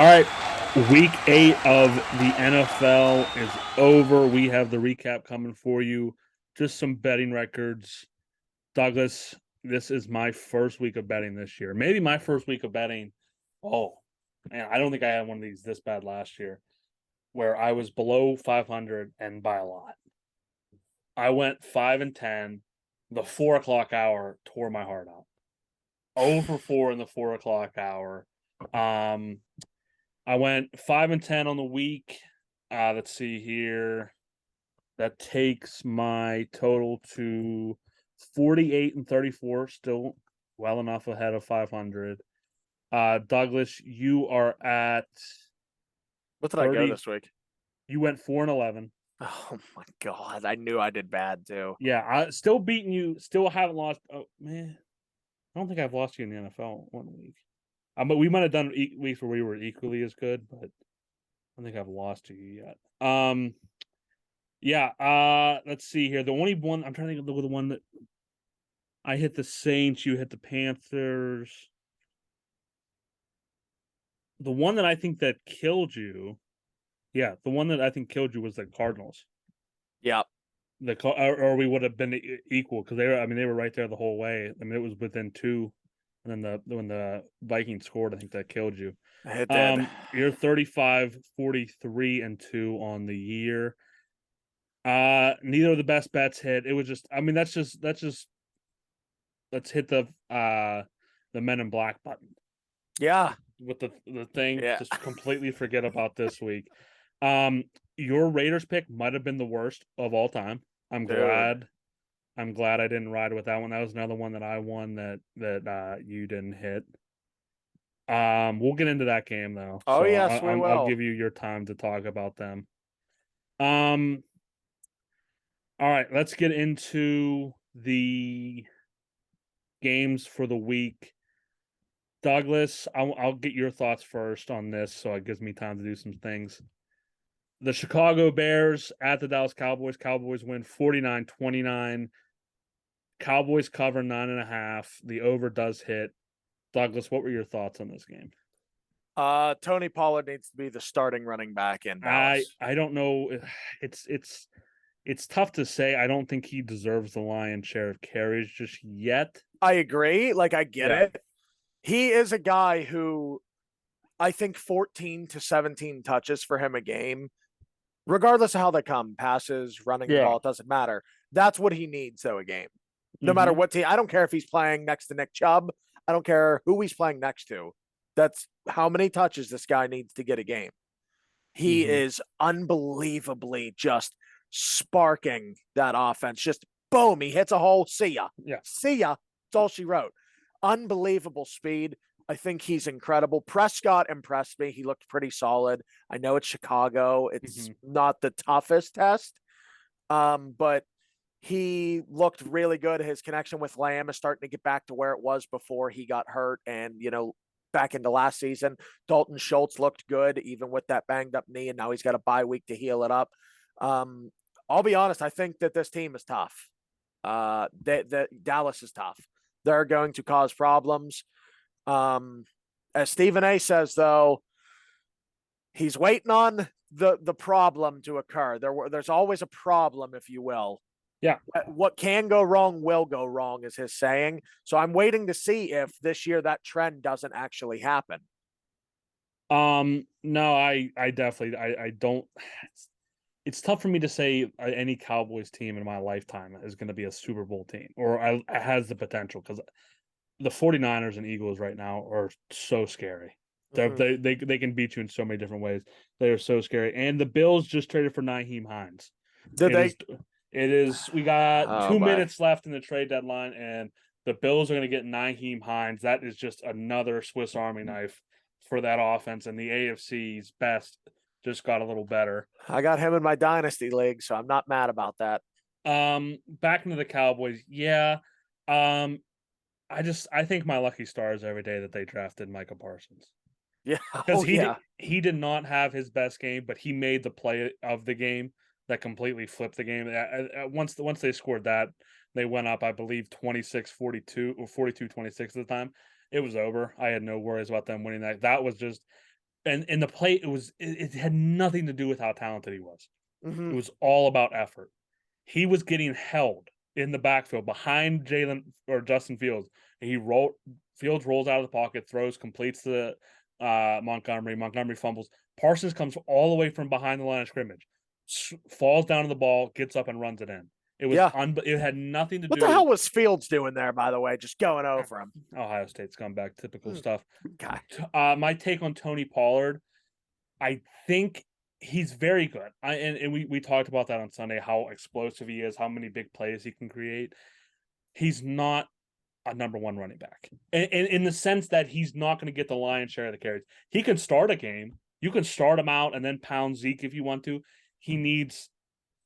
All right. Week 8 of the NFL is over. We have the recap coming for you. Just some betting records. Douglas, this is my first week of betting this year. Maybe my first week of betting. Oh, man, I don't think I had one of these this bad last year where I was below 500 and by a lot. I went 5 and 10. The 4 o'clock hour tore my heart out. 0 for 4 in the 4 o'clock hour. I went 5 and 10 on the week. Let's see here. That takes my total to 48 and 34, still well enough ahead of 500. Douglas, you are at What did I go 30. this week? You went 4 and 11. Oh my god, I knew I did bad too. Yeah, I still beating you. Still haven't lost. Oh man, I don't think I've lost you in the NFL one week. But we might have done weeks where we were equally as good, but I don't think I've lost to you yet. Yeah, let's see here. The only one I'm trying to think of the one that I hit the Saints, you hit the Panthers. The one that I think that killed you, yeah, the one that I think killed you was the Cardinals. Yeah. Or we would have been equal because they were right there the whole way. I mean, it was within 2, and then when the Vikings scored, I think that killed you. It did. You're 35, 43 and 2 on the year. Neither of the best bets hit. It was just, I mean, that's just let's hit the Men in Black button Yeah. with the thing. Yeah. Just completely forget about this week. Your Raiders pick might have been the worst of all time. I'm Dude. glad I didn't ride with that one. That was another one that I won that you didn't hit. We'll get into that game though. Oh So yes, we I'll will. give you your time to talk about them. All right, let's get into the games for the week. Douglas, I'll get your thoughts first on this, so it gives me time to do some things. The Chicago Bears at the Dallas Cowboys. Cowboys win 49-29. Cowboys cover 9.5. The over does hit. Douglas, what were your thoughts on this game? Tony Pollard needs to be the starting running back in I Dallas. I don't know. It's tough to say. I don't think he deserves the lion's share of carries just yet. I agree. Like I get Yeah. it. He is a guy who I think 14 to 17 touches for him a game, regardless of how they come, passes, running the Yeah. ball, it doesn't matter. That's what he needs though a game. No matter Mm-hmm. what team. I don't care if he's playing next to Nick Chubb. I don't care who he's playing next to. That's how many touches this guy needs to get a game. He Mm-hmm. is unbelievably just sparking that offense. Just boom, he hits a hole. See ya. Yeah. See ya. That's all she wrote. Unbelievable speed. I think he's incredible. Prescott impressed me. He looked pretty solid. I know it's Chicago. It's not the toughest test, but he looked really good. His connection with Lamb is starting to get back to where it was before he got hurt. And, back into last season, Dalton Schultz looked good, even with that banged up knee. And now he's got a bye week to heal it up. I'll be honest. I think that this team is tough. Dallas is tough. They're going to cause problems. As Stephen A says, though, he's waiting on the problem to occur. There's always a problem, if you will. Yeah. What can go wrong will go wrong, is his saying. So I'm waiting to see if this year that trend doesn't actually happen. No, I definitely, I don't. It's tough for me to say any Cowboys team in my lifetime is going to be a Super Bowl team or has the potential, because the 49ers and Eagles right now are so scary. They can beat you in so many different ways. They are so scary. And the Bills just traded for Nyheim Hines. Did they? It is. We got Oh, 2 my. minutes left in the trade deadline, and the Bills are going to get Nyheim Hines. That is just another Swiss Army knife for that offense. And the AFC's best just got a little better. I got him in my dynasty league, so I'm not mad about that. Back into the Cowboys. Yeah. I think my lucky stars every day that they drafted Micah Parsons. Yeah. Because yeah. He did not have his best game, but he made the play of the game that completely flipped the game. Once they scored that, they went up, I believe, 26-42 or 42-26 at the time. It was over. I had no worries about them winning that. That was just And the play, it had nothing to do with how talented he was. Mhm. It was all about effort. He was getting held in the backfield behind Jalen or Justin Fields. Fields rolls out of the pocket, throws, completes the Montgomery. Montgomery fumbles. Parsons comes all the way from behind the line of scrimmage, falls down to the ball, gets up and runs it in. Yeah. It had nothing to What the do. hell was Fields doing there, by the way? Just going over him. Ohio State's come back, typical Hmm. stuff. Okay. My take on Tony Pollard, I think he's very good. And we talked about that on Sunday, how explosive he is, how many big plays he can create. He's not a number one running back. And in the sense that he's not going to get the lion's share of the carries. He can start a game. You can start him out and then pound Zeke if you want to. He needs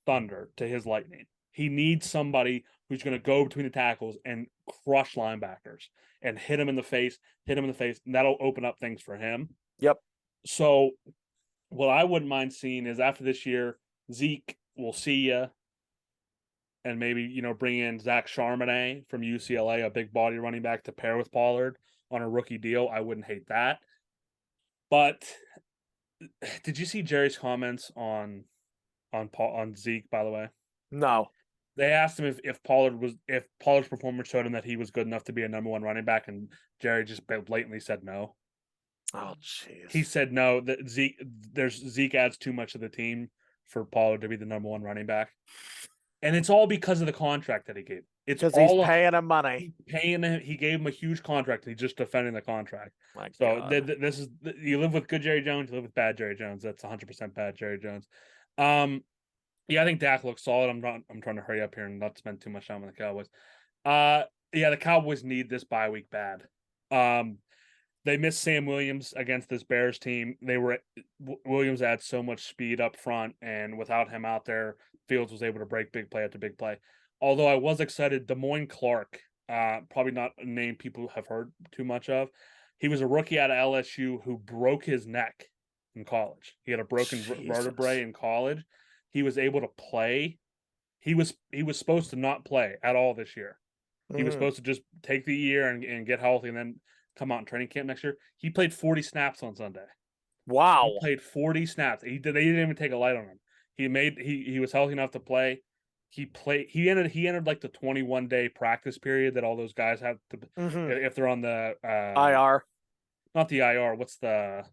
thunder to his lightning. He needs somebody who's going to go between the tackles and crush linebackers and hit him in the face, and that'll open up things for him. Yep. So what I wouldn't mind seeing is after this year, Zeke will see you and maybe, bring in Zach Charbonnet from UCLA, a big body running back to pair with Pollard on a rookie deal. I wouldn't hate that. But did you see Jerry's comments on Zeke, by the way? No. They asked him if Pollard's performance showed him that he was good enough to be a number one running back, and Jerry just blatantly said no. Oh, jeez. He said no. That Zeke adds too much to the team for Pollard to be the number one running back, and it's all because of the contract that he gave. It's because all he's paying him money. Paying him. He gave him a huge contract. And he's just defending the contract. My so God. This is, you live with good Jerry Jones, you live with bad Jerry Jones. That's 100% bad Jerry Jones. Yeah, I think Dak looks solid. I'm trying to hurry up here and not spend too much time on the Cowboys. Yeah, the Cowboys need this bye week bad. They missed Sam Williams against this Bears team. Williams had so much speed up front, and without him out there, Fields was able to break big play after big play. Although I was excited, Demoyne Clark, probably not a name people have heard too much of. He was a rookie out of LSU who broke his neck in college. He had a broken vertebrae in college. He was able to play. He was supposed to not play at all this year. He was supposed to just take the year and get healthy and then come out in training camp next year. He played 40 snaps on Sunday. Wow. He played 40 snaps. They didn't even take a light on him. He was healthy enough to play. He entered like the 21-day practice period that all those guys have to if they're on the IR. Not the IR, what's the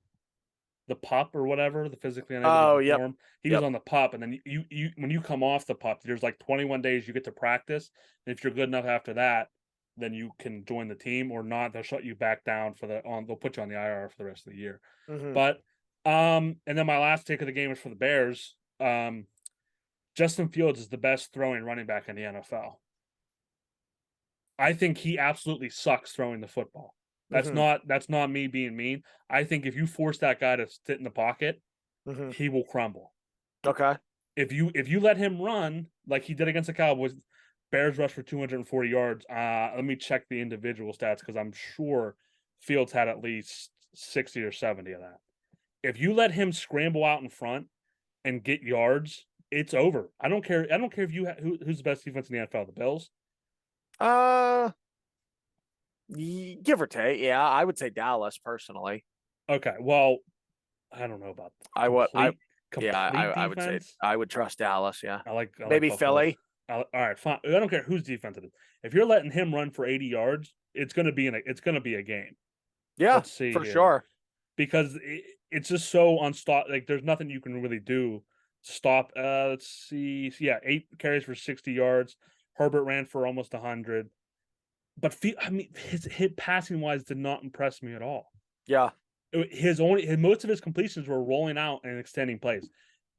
PUP or whatever, the physically unable to perform. He was on the PUP, and then you when you come off the PUP, there's like 21 days you get to practice. And if you're good enough after that, then you can join the team, or not. They'll shut you back down they'll put you on the IR for the rest of the year. But and then my last take of the game is for the Bears. Justin Fields is the best throwing running back in the NFL. I think he absolutely sucks throwing the football. That's not me being mean. I think if you force that guy to sit in the pocket, he will crumble. Okay. If you let him run like he did against the Cowboys, Bears rushed for 240 yards. Let me check the individual stats because I'm sure Fields had at least 60 or 70 of that. If you let him scramble out in front and get yards, it's over. I don't care if who's the best defense in the NFL, the Bills? Give or take. Yeah, I would say Dallas personally. Okay, well, I don't know about I would say defense. I would trust Dallas. Yeah, I like maybe Philly. All right, fine. I don't care whose defense it is. If you're letting him run for 80 yards, it's gonna be a game. Yeah, let's see for here. sure. Because it's just so unstop. Like there's nothing you can really do to stop. Let's see. Yeah, 8 carries for 60 yards. Herbert ran for almost 100. But his hit passing wise did not impress me at all. Yeah. Most of his completions were rolling out and extending plays.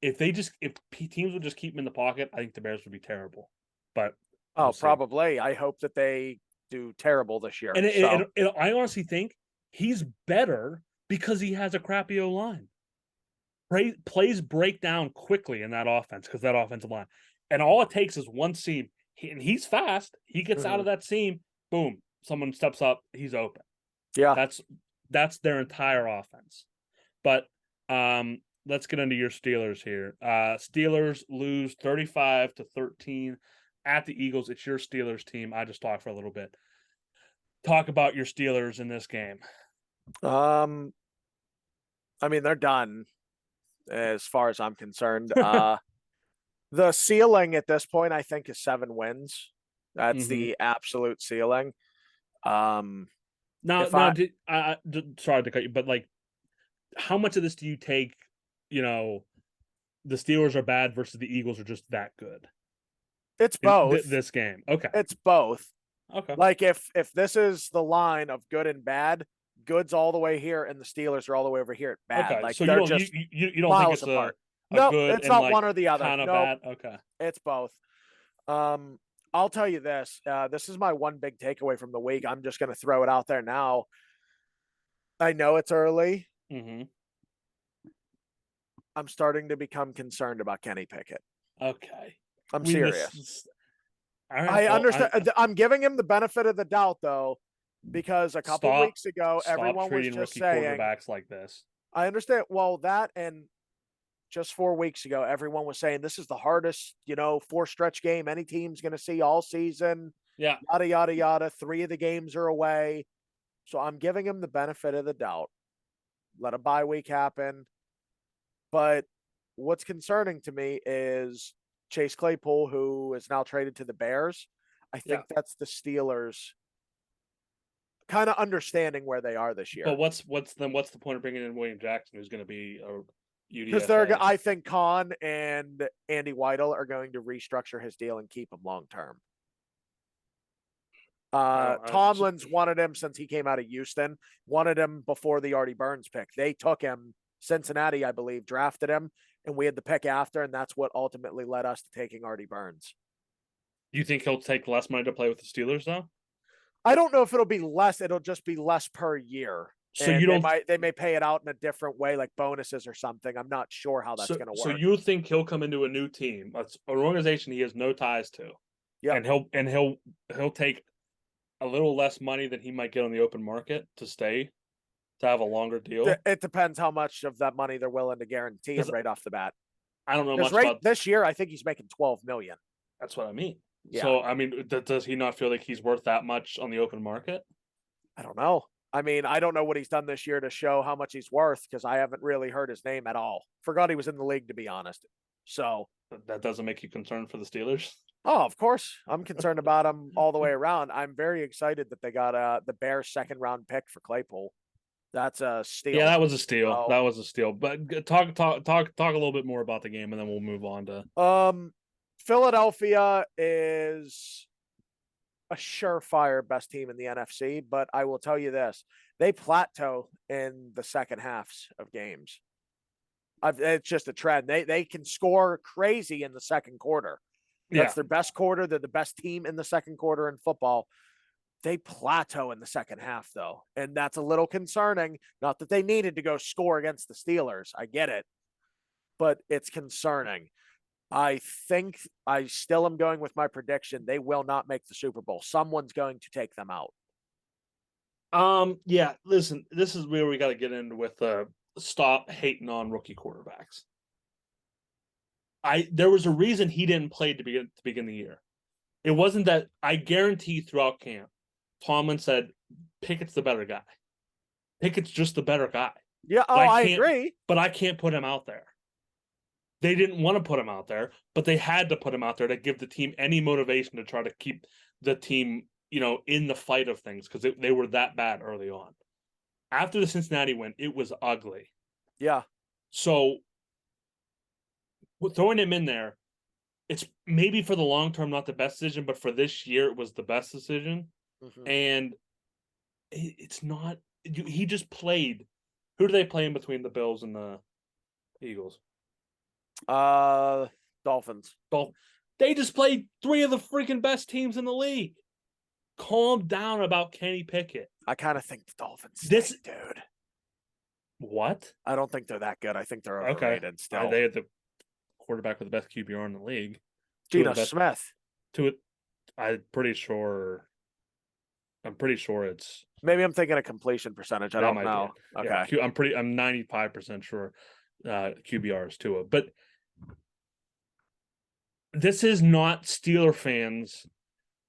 If teams would just keep him in the pocket, I think the Bears would be terrible. But probably. I hope that they do terrible this year. And I honestly think he's better because he has a crappy O-line. Plays break down quickly in that offense because that offensive line, and all it takes is one seam. And he's fast. He gets out of that seam. Boom! Someone steps up. He's open. Yeah, that's their entire offense. But let's get into your Steelers here. Steelers lose 35-13 at the Eagles. It's your Steelers team. I just talked for a little bit. Talk about your Steelers in this game. I mean, they're done as far as I'm concerned. The ceiling at this point, I think, is 7 wins. That's the absolute ceiling. Now, if I sorry to cut you, but like, how much of this do you take? You know, the Steelers are bad versus the Eagles are just that good. It's both. This game, okay. It's both. Okay. Like if this is the line of good and bad, good's all the way here, and the Steelers are all the way over here at bad. Okay. Like So they're you just don't think miles it's apart. a No, good it's and not like one or the other. kind of No, bad. Okay. it's both. I'll tell you this. This is my one big takeaway from the week. I'm just going to throw it out there now. I know it's early. Mm-hmm. I'm starting to become concerned about Kenny Pickett. Okay. I'm serious. All right, I understand. I'm giving him the benefit of the doubt, though, because a couple weeks ago, everyone was just saying quarterbacks like this. I understand. Well, that and just 4 weeks ago, everyone was saying this is the hardest, 4-stretch game any team's going to see all season. Yeah. Yada, yada, yada. 3 of the games are away. So I'm giving him the benefit of the doubt. Let a bye week happen. But what's concerning to me is Chase Claypool, who is now traded to the Bears. I think that's the Steelers kind of understanding where they are this year. But what's the point of bringing in William Jackson, who's going to be a because I think Khan and Andy Weidel are going to restructure his deal and keep him long term. Tomlin's wanted him since he came out of Houston, wanted him before the Artie Burns pick. They took him. Cincinnati, I believe, drafted him, and we had the pick after, and that's what ultimately led us to taking Artie Burns. You think he'll take less money to play with the Steelers, though? I don't know if it'll be less. It'll just be less per year. So you don't. They may pay it out in a different way, like bonuses or something. I'm not sure how that's going to work. So you think he'll come into a new team, an organization he has no ties to, and he'll take a little less money than he might get on the open market to stay, to have a longer deal? It depends how much of that money they're willing to guarantee him right off the bat. I don't know much about this year. I think he's making $12 million. That's what I mean. Yeah. So I mean, does he not feel like he's worth that much on the open market? I don't know. I mean, I don't know what he's done this year to show how much he's worth because I haven't really heard his name at all. Forgot he was in the league, to be honest. So that doesn't make you concerned for the Steelers? Oh, of course. I'm concerned about him all the way around. I'm very excited that they got the Bears' second-round pick for Claypool. That's a steal. Yeah, that was a steal. That was a steal. But talk a little bit more about the game, and then we'll move on to. Philadelphia is a surefire best team in the NFC, but I will tell you this: they plateau in the second halves of games. It's just a trend. They can score crazy in the second quarter. That's their best quarter. They're the best team in the second quarter in football. They plateau in the second half, though, and that's a little concerning. Not that they needed to go score against the Steelers. I get it, but it's concerning. I think I still am going with my prediction. They will not make the Super Bowl. Someone's going to take them out. Yeah, listen, this is where we got to get into with stop hating on rookie quarterbacks. There was a reason he didn't play to begin the year. It wasn't that. I guarantee throughout camp, Tomlin said Pickett's the better guy. Pickett's just the better guy. Yeah, I agree. But I can't put him out there. They didn't want to put him out there, but they had to put him out there to give the team any motivation to try to keep the team, in the fight of things, because they were that bad early on. After the Cincinnati win, it was ugly. Yeah. So throwing him in there, it's maybe for the long term not the best decision, but for this year it was the best decision. Mm-hmm. And it's not. He just played. Who do they play in between the Bills and the Eagles? Dolphins. They just played 3 of the freaking best teams in the league. Calm down about Kenny Pickett. I kind of think the Dolphins stink, dude. What? I don't think they're that good. I think they're overrated still. They had the quarterback with the best QBR in the league. Geno Smith. I'm pretty sure it's. Maybe I'm thinking a completion percentage. I don't know. Okay. Yeah, I'm 95% sure QBR is Tua. But this is not Steeler fans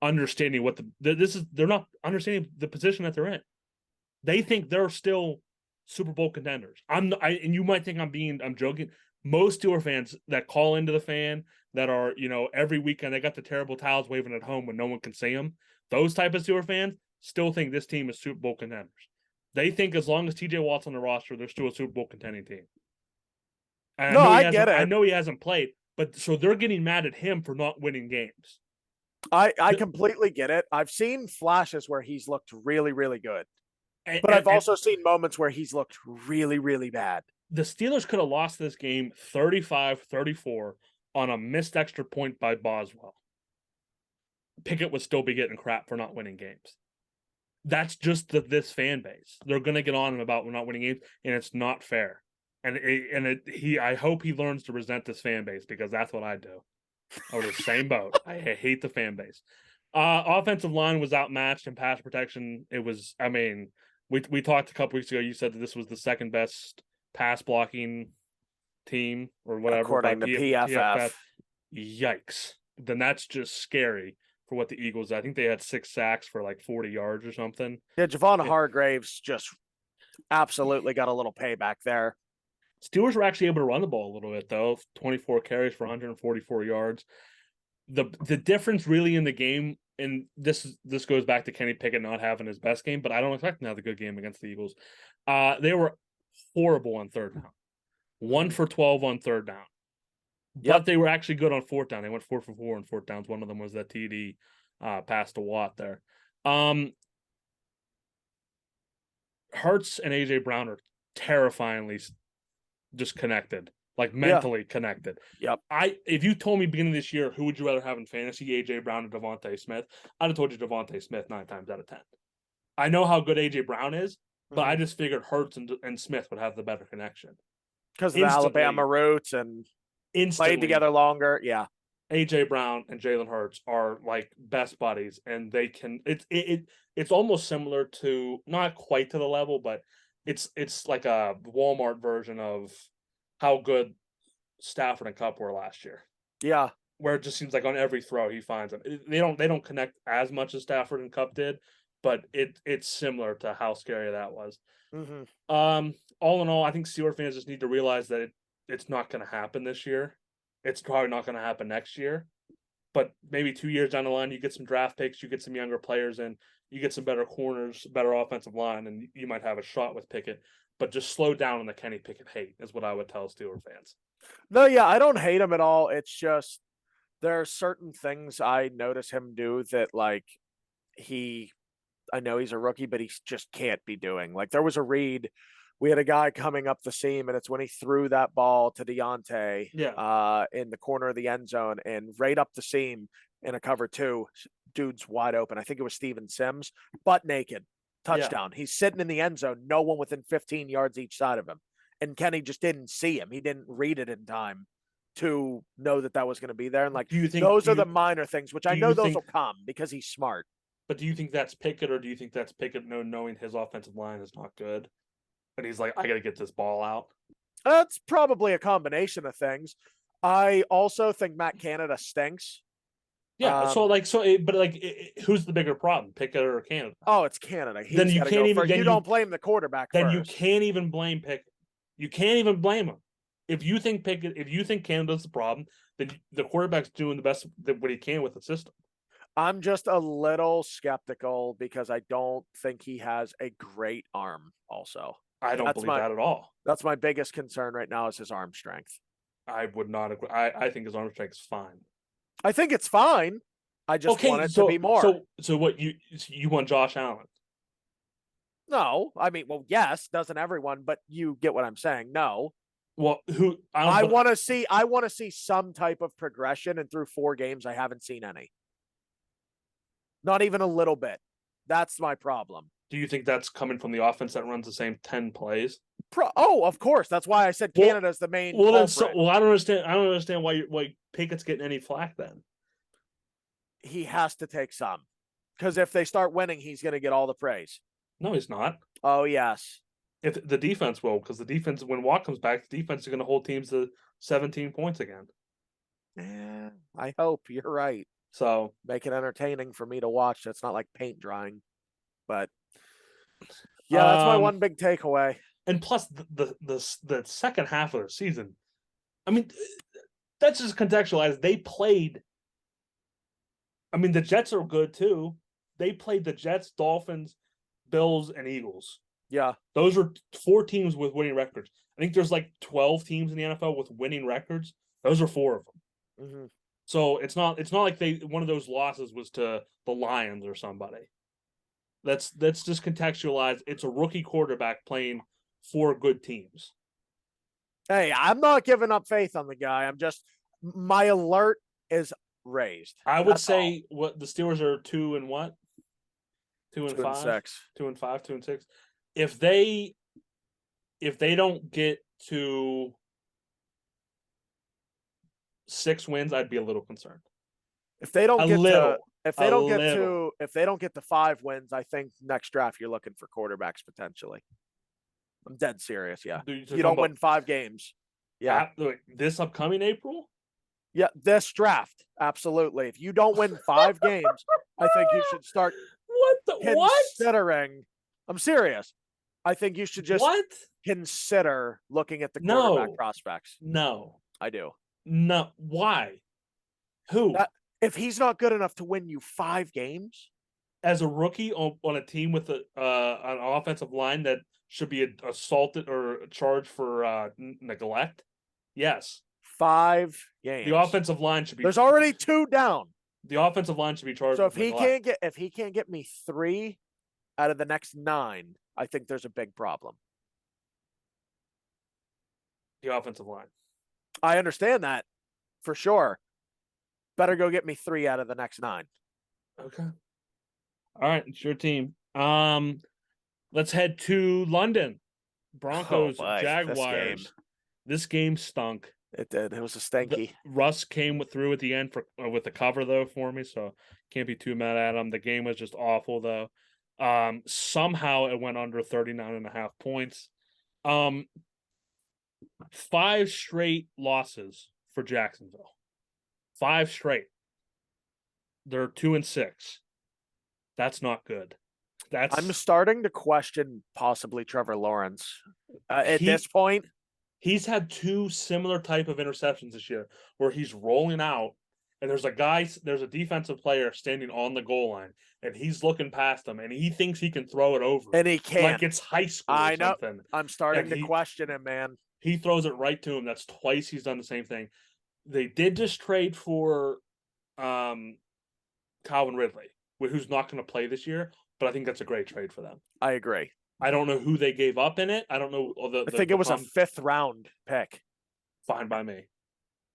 understanding what they're not understanding the position that they're in. They think they're still Super Bowl contenders. And you might think I'm joking. Most Steeler fans that call into the fan that are, every weekend they got the terrible towels waving at home when no one can see them. Those type of Steeler fans still think this team is Super Bowl contenders. They think as long as TJ Watt's on the roster, they're still a Super Bowl contending team. And No, I get it. I know he hasn't played, but so they're getting mad at him for not winning games. I completely get it. I've seen flashes where he's looked really, really good. But I've also seen moments where he's looked really, really bad. The Steelers could have lost this game 35-34 on a missed extra point by Boswell. Pickett would still be getting crap for not winning games. That's just this fan base. They're going to get on him about not winning games, and it's not fair. I hope he learns to resent this fan base, because that's what I do. I was the same boat. I hate the fan base. Offensive line was outmatched in pass protection. It was, we talked a couple weeks ago. You said that this was the second best pass blocking team or whatever. According to PFF. Yikes. Then that's just scary for what the Eagles. I think they had 6 sacks for like 40 yards or something. Yeah, Javon Hargraves just absolutely got a little payback there. Steelers were actually able to run the ball a little bit, though. 24 carries for 144 yards. The difference really in the game, and this goes back to Kenny Pickett not having his best game, but I don't expect him to have a good game against the Eagles. They were horrible on third down. 1 for 12 on third down. Yep. But they were actually good on fourth down. They went 4 for 4 on fourth downs. One of them was that TD pass to Watt there. Hurts and AJ Brown are terrifyingly just connected, like mentally connected. Yep. If you told me beginning of this year, who would you rather have in fantasy, AJ Brown or Devontae Smith? I'd have told you Devontae Smith 9 times out of 10. I know how good AJ Brown is, but I just figured Hurts and Smith would have the better connection because of the Alabama roots and played together longer. Yeah. AJ Brown and Jalen Hurts are like best buddies, and they can. It's almost similar to, not quite to the level, but it's like a Walmart version of how good Stafford and Kupp were last year. Yeah, where it just seems like on every throw he finds them. They don't connect as much as Stafford and Kupp did, but it's similar to how scary that was. All in all, I think Steelers fans just need to realize that it's not going to happen this year. It's probably not going to happen next year. But maybe 2 years down the line, you get some draft picks, you get some younger players, and you get some better corners, better offensive line, and you might have a shot with Pickett. But just slow down on the Kenny Pickett hate is what I would tell Steelers fans. No, yeah, I don't hate him at all. It's just there are certain things I notice him do that, like, I know he's a rookie, but he just can't be doing. Like, there was a read. We had a guy coming up the seam, and it's when he threw that ball to Deontay in the corner of the end zone, and right up the seam in a cover 2, dude's wide open. I think it was Steven Sims, butt naked, touchdown. Yeah. He's sitting in the end zone, no one within 15 yards each side of him. And Kenny just didn't see him. He didn't read it in time to know that was going to be there. And, like, those are the minor things, which I know those will come because he's smart. But do you think that's Pickett, or do you think that's Pickett knowing his offensive line is not good? And he's like, I got to get this ball out? That's probably a combination of things. I also think Matt Canada stinks. Yeah, who's the bigger problem, Pickett or Canada? Oh, it's Canada. Then you can't even. You don't blame the quarterback. Then you can't even blame Pickett. You can't even blame him. If you think Canada's the problem, then the quarterback's doing the best what he can with the system. I'm just a little skeptical because I don't think he has a great arm. Also, I don't believe that at all. That's my biggest concern right now is his arm strength. I would not agree. I think his arm strength is fine. I think it's fine. I just want it to be more. So what you want Josh Allen? No, I mean, well, yes, doesn't everyone? But you get what I'm saying. No. Well, I want to see some type of progression, and through 4 games, I haven't seen any. Not even a little bit. That's my problem. Do you think that's coming from the offense that runs the same 10 plays? Of course. That's why I said Canada's the main. Well, I don't understand. I don't understand why Pickett's getting any flack then. He has to take some, because if they start winning, he's going to get all the praise. No, he's not. Oh, yes. If the defense will, because the defense, when Watt comes back, the defense is going to hold teams to 17 points again. Yeah, I hope you're right. So make it entertaining for me to watch. That's not like paint drying, but yeah, that's my one big takeaway. And plus the second half of their season, I mean, that's just contextualized. They played. I mean, the Jets are good too. They played the Jets, Dolphins, Bills, and Eagles. Yeah. Those are 4 teams with winning records. I think there's like 12 teams in the NFL with winning records. Those are 4 of them. Mm-hmm. So it's not like one of those losses was to the Lions or somebody. That's just contextualized. It's a rookie quarterback playing 4 good teams. Hey, I'm not giving up faith on the guy. My alert is raised. I would say what the Steelers are 2 and what? 2 and 5, 6. 2 and 5, 2 and 6. If they don't get to 6 wins, I'd be a little concerned. If they don't if they don't get to 5 wins, I think next draft you're looking for quarterbacks potentially. I'm dead serious. Yeah, you don't win 5 games. Yeah, this upcoming April. Yeah, this draft, absolutely. If you don't win 5 games, I think you should start considering. I'm serious. I think you should just consider looking at the quarterback prospects. No, I do. No, why? Who? If he's not good enough to win you 5 games as a rookie on a team with an offensive line that should be assaulted or charged for neglect, yes. 5 games. The offensive line should be. There's already 2 down. The offensive line should be charged. So if he can't get me 3 out of the next 9, I think there's a big problem. The offensive line. I understand that for sure. Better go get me 3 out of the next 9. Okay. All right, it's your team. Let's head to London. Broncos, Jaguars. This game stunk. It did. It was a stanky. Russ came through at the end with the cover though for me, so can't be too mad at him. The game was just awful though. Somehow it went under 39.5 points. 5 straight losses for Jacksonville. 5 straight. They're 2 and 6. That's not good. I'm starting to question possibly Trevor Lawrence at this point. He's had 2 similar type of interceptions this year where he's rolling out and there's a defensive player standing on the goal line and he's looking past him and he thinks he can throw it over. And he can't. Like it's high school or something. I'm starting to question him, man. He throws it right to him. That's twice he's done the same thing. They did just trade for Calvin Ridley, who's not going to play this year, but I think that's a great trade for them. I agree. I don't know who they gave up in it. I don't know. I think it was a 5th round pick. Fine by me.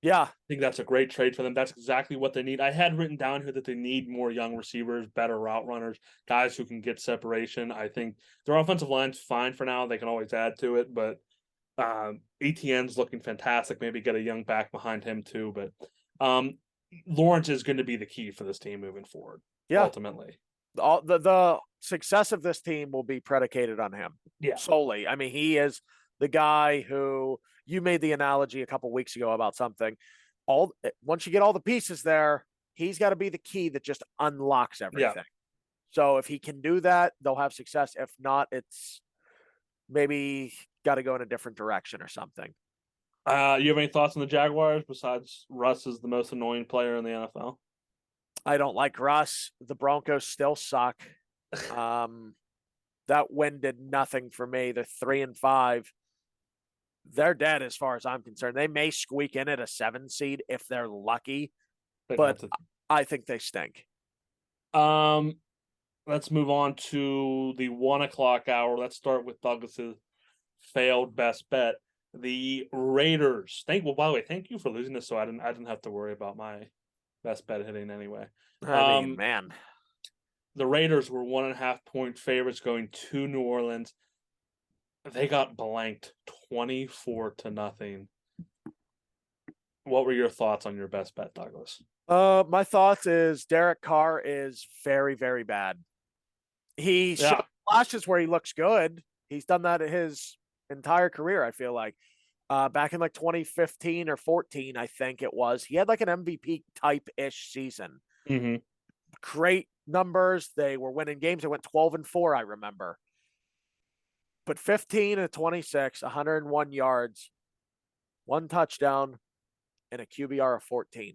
Yeah. I think that's a great trade for them. That's exactly what they need. I had written down here that they need more young receivers, better route runners, guys who can get separation. I think their offensive line's fine for now. They can always add to it, but ETN's looking fantastic. Maybe get a young back behind him too. But Lawrence is going to be the key for this team moving forward. Yeah. Ultimately. The success of this team will be predicated on him. Yeah. Solely. I mean, he is the guy who you made the analogy a couple weeks ago about something. Once you get all the pieces there, he's got to be the key that just unlocks everything. Yeah. So if he can do that, they'll have success. If not, it's maybe got to go in a different direction or something. You have any thoughts on the Jaguars besides Russ is the most annoying player in the NFL? I don't like Russ. The Broncos still suck. That win did nothing for me. They're 3 and 5. They're dead as far as I'm concerned. They may squeak in at a 7 seed if they're lucky, but I think they stink. Let's move on to the 1 o'clock hour. Let's start with Douglas's failed best bet. The Raiders. By the way, thank you for losing this, so I didn't have to worry about my best bet hitting anyway. I mean, man. The Raiders were 1.5 point favorites going to New Orleans. They got blanked 24-0. What were your thoughts on your best bet, Douglas? My thoughts is Derek Carr is very, very bad. He flashes where he looks good. He's done that his entire career, I feel like. Back in like 2015 or 14, I think it was. He had like an MVP type-ish season. Mm-hmm. Great numbers. They were winning games. They went 12 and 4, I remember. but 15 of 26, 101 yards, 1 touchdown, and a QBR of 14.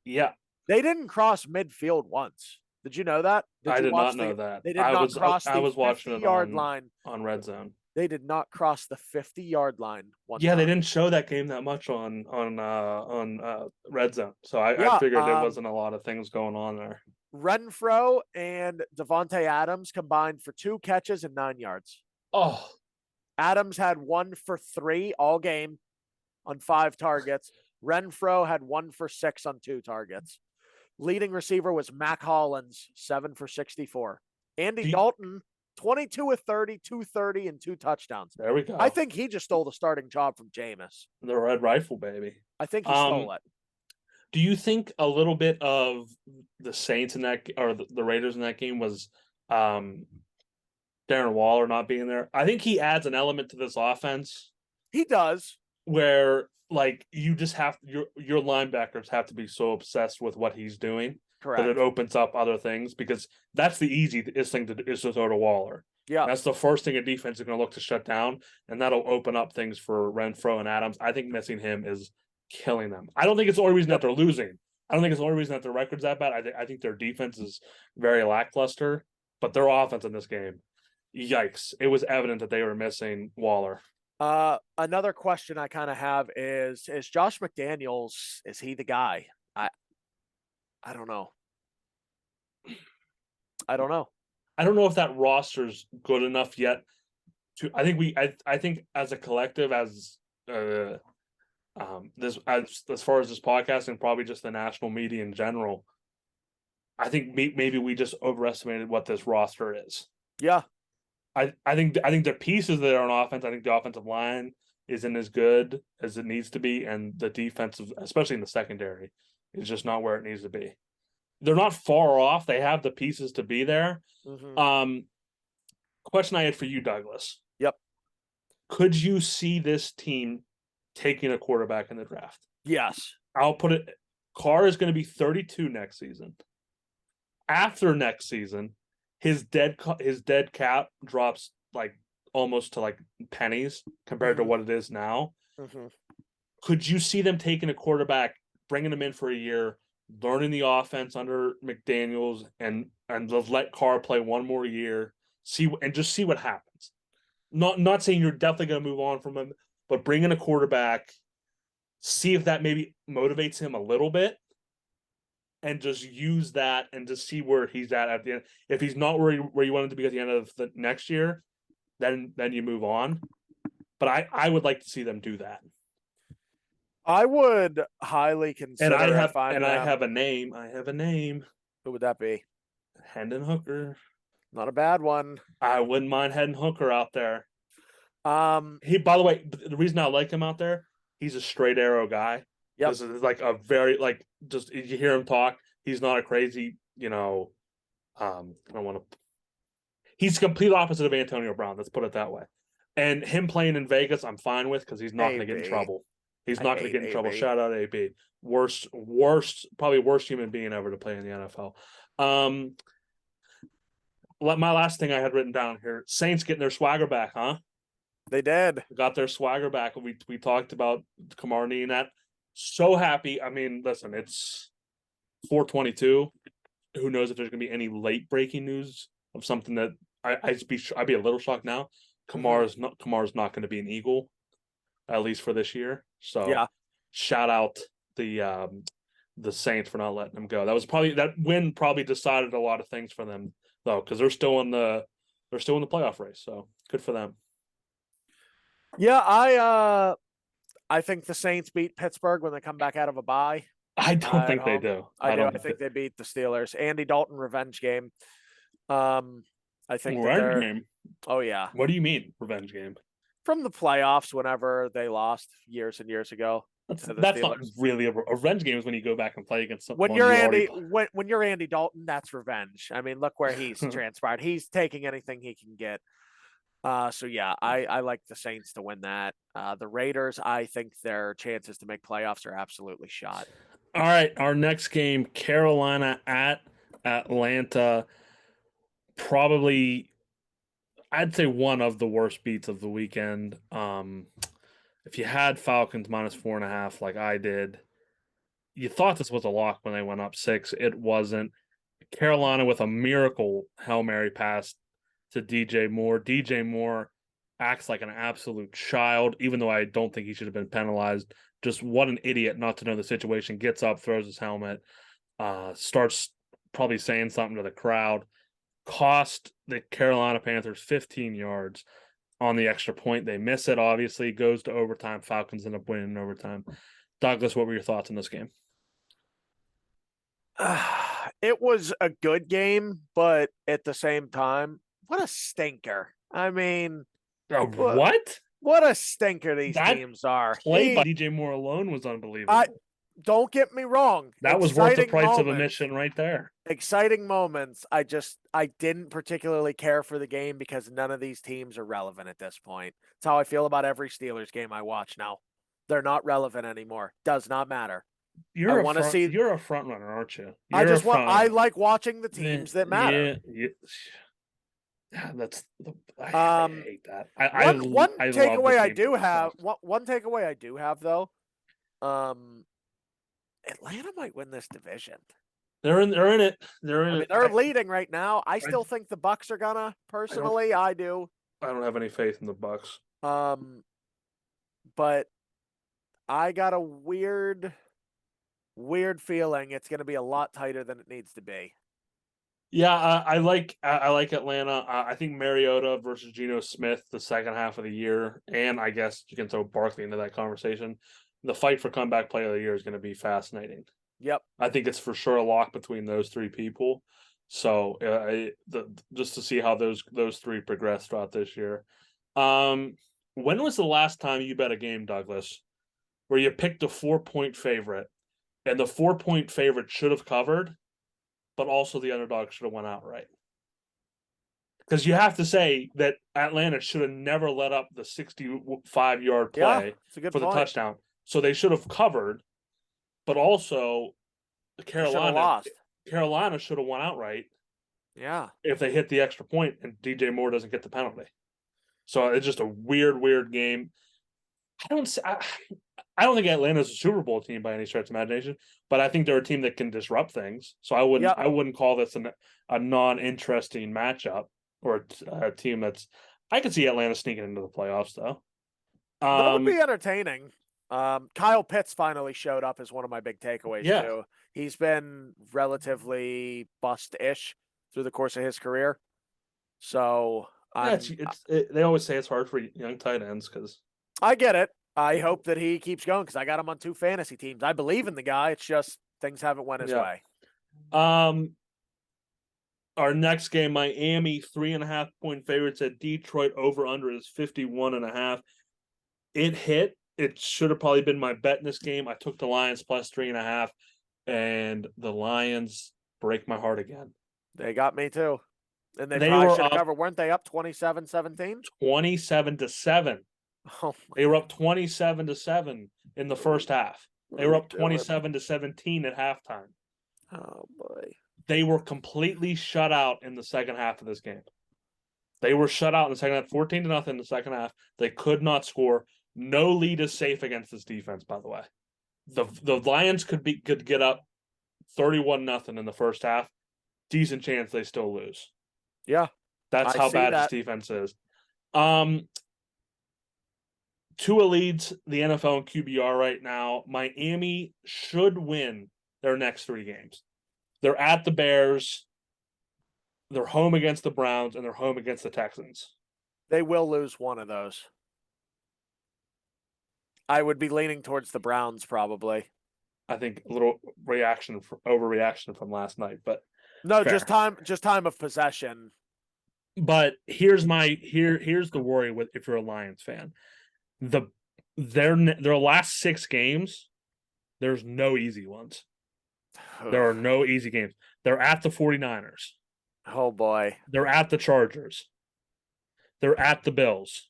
Yeah, They didn't cross midfield once. Did you know that? I you did watch not know that. They did not cross I the was watching it 50-yard line. on Red Zone. They did not cross the 50-yard line one Yeah, they time. didn't show that game that much on Red Zone, so I Yeah, figured there wasn't a lot of things going on there. Renfro and Devontae Adams combined for 2 catches and 9 yards. Oh, Adams had 1 for 3 all game on 5 targets. Renfro had 1 for 6 on 2 targets. Leading receiver was Mac Hollins, 7 for 64. Andy Dalton, 22 of 30, 230, and 2 touchdowns. There we go. I think he just stole the starting job from Jameis. The Red Rifle, baby. I think he stole it. Do you think a little bit of the Saints in that, or the Raiders in that game, was Darren Waller not being there? I think he adds an element to this offense. He does. Where like you just have your linebackers have to be so obsessed with what he's doing. Correct. That it opens up other things, because that's the easiest thing to do, is to throw to Waller. Yeah. That's the first thing a defense is going to look to shut down, and that'll open up things for Renfro and Adams. I think missing him is killing them. I don't think it's the only reason that they're losing. I don't think it's the only reason that their record's that bad. I think their defense is very lackluster, but their offense in this game, yikes. It was evident that they were missing Waller. Another question I kind of have is Josh McDaniels, is he the guy? I don't know. I don't know if that roster's good enough yet to. I think as a collective, as this as far as this podcast and probably just the national media in general, I think maybe we just overestimated what this roster is. Yeah. I think the pieces that are on offense, I think the offensive line isn't as good as it needs to be, and the defensive, especially in the secondary, is just not where it needs to be. They're not far off. They have the pieces to be there. Mm-hmm. Question I had for you, Douglas. Yep. Could you see this team taking a quarterback in the draft? Yes. I'll put it. Carr is going to be 32 next season. After next season, his dead cap drops like almost to like pennies compared to what it is now. Mm-hmm. Could you see them taking a quarterback, bringing him in for a year, learning the offense under McDaniels, and let Carr play one more year, see what happens? Not saying you're definitely going to move on from him, but bring in a quarterback, see if that maybe motivates him a little bit, and just use that and just see where he's at the end. If he's not where you want him to be at the end of the next year, then you move on. But I would like to see them do that. I would highly consider. And I have a name. Who would that be? Hendon Hooker. Not a bad one. I wouldn't mind Hendon Hooker out there. He, by the way, the reason I like him out there, he's a straight arrow guy. Yep. This is like a very just you hear him talk. He's not a crazy, I don't want to. He's the complete opposite of Antonio Brown. Let's put it that way. And him playing in Vegas, I'm fine with, because he's not going to get in trouble. He's not going to get in trouble. Shout out AB. Probably worst human being ever to play in the NFL. My last thing I had written down here: Saints getting their swagger back, huh? They did. Got their swagger back. We talked about Camardi and that. So happy. I mean, listen, it's 4:22. Who knows if there's going to be any late breaking news of something that I'd be a little shocked now. Kamara's not going to be an Eagle, at least for this year. So yeah, shout out the Saints for not letting them go. That win probably decided a lot of things for them, though, because they're still in the playoff race. So good for them. Yeah, I think the Saints beat Pittsburgh when they come back out of a bye. I don't think they do. I think they beat the Steelers. Andy Dalton revenge game. I think revenge game. Oh yeah. What do you mean revenge game? From the playoffs, whenever they lost years and years ago. That's not really a revenge game. Is when you go back and play against someone. When you're Andy Dalton, that's revenge. I mean, look where he's transpired. He's taking anything he can get. So yeah, I like the Saints to win that. The Raiders, I think their chances to make playoffs are absolutely shot. All right, our next game, Carolina at Atlanta. Probably, I'd say one of the worst beats of the weekend. If you had Falcons -4.5 like I did, you thought this was a lock when they went up 6. It wasn't. Carolina with a miracle Hail Mary pass to DJ Moore. DJ Moore acts like an absolute child, even though I don't think he should have been penalized. Just what an idiot not to know the situation. Gets up, throws his helmet, starts probably saying something to the crowd. Cost the Carolina Panthers 15 yards on the extra point. They miss it, obviously. Goes to overtime. Falcons end up winning in overtime. Douglas, what were your thoughts on this game? It was a good game, but at the same time, what a stinker. I mean, What? What a stinker these That teams are. Play by DJ Moore alone was unbelievable. Don't get me wrong. That was worth the price of admission right there. Exciting moments. I didn't particularly care for the game because none of these teams are relevant at this point. It's how I feel about every Steelers game I watch now. They're not relevant anymore. Does not matter. You're a front runner, aren't you? I like watching the teams that matter. Yeah, I hate that. One takeaway I do have though. Atlanta might win this division. They're in it. They're leading right now. I still think the Bucks are gonna. Personally, I do. I don't have any faith in the Bucks. But I got a weird feeling it's going to be a lot tighter than it needs to be. Yeah, I like Atlanta. I think Mariota versus Geno Smith the second half of the year, and I guess you can throw Barkley into that conversation. The fight for comeback player of the year is going to be fascinating. Yep, I think it's for sure a lock between those three people. So just to see how those three progress throughout this year. When was the last time you bet a game, Douglas, where you picked a 4-point favorite, and the 4-point favorite should have covered, but also the underdog should have went outright? Because you have to say that Atlanta should have never let up the 65-yard play for the touchdown. So they should have covered, but also Carolina should have won outright. Yeah. If they hit the extra point and DJ Moore doesn't get the penalty. So it's just a weird game. I don't think Atlanta's a Super Bowl team by any stretch of imagination, but I think they're a team that can disrupt things. So I wouldn't call this a non-interesting matchup or a team that's. I could see Atlanta sneaking into the playoffs though. That would be entertaining. Kyle Pitts finally showed up as one of my big takeaways too. He's been relatively bust-ish through the course of his career. So they always say it's hard for young tight ends because I get it. I hope that he keeps going because I got him on 2 fantasy teams. I believe in the guy. It's just things haven't went his way. Our next game, Miami 3.5-point favorites at Detroit. Over under is 51.5. It hit. It should have probably been my bet in this game. I took the Lions plus 3.5, and the Lions break my heart again. They got me too. And they probably should have covered. Weren't they up 27-17? 27-7. Oh, they were up 27-7 in the first half. They were up 27-17 at halftime. Oh boy. They were completely shut out in the second half of this game. They were shut out in the second half, 14-0 in the second half. They could not score. No lead is safe against this defense, by the way. The Lions could get up 31-0 in the first half. Decent chance they still lose. Yeah. That's how bad this defense is. Tua leads the NFL in QBR right now. Miami should win their next 3 games. They're at the Bears, they're home against the Browns, and they're home against the Texans. They will lose one of those. I would be leaning towards the Browns probably. I think a little overreaction from last night, but no, fair. just time of possession. But here's the worry with if you're a Lions fan. Their last 6 games, there's no easy ones. There are no easy games. They're at the 49ers. Oh boy. They're at the Chargers. They're at the Bills.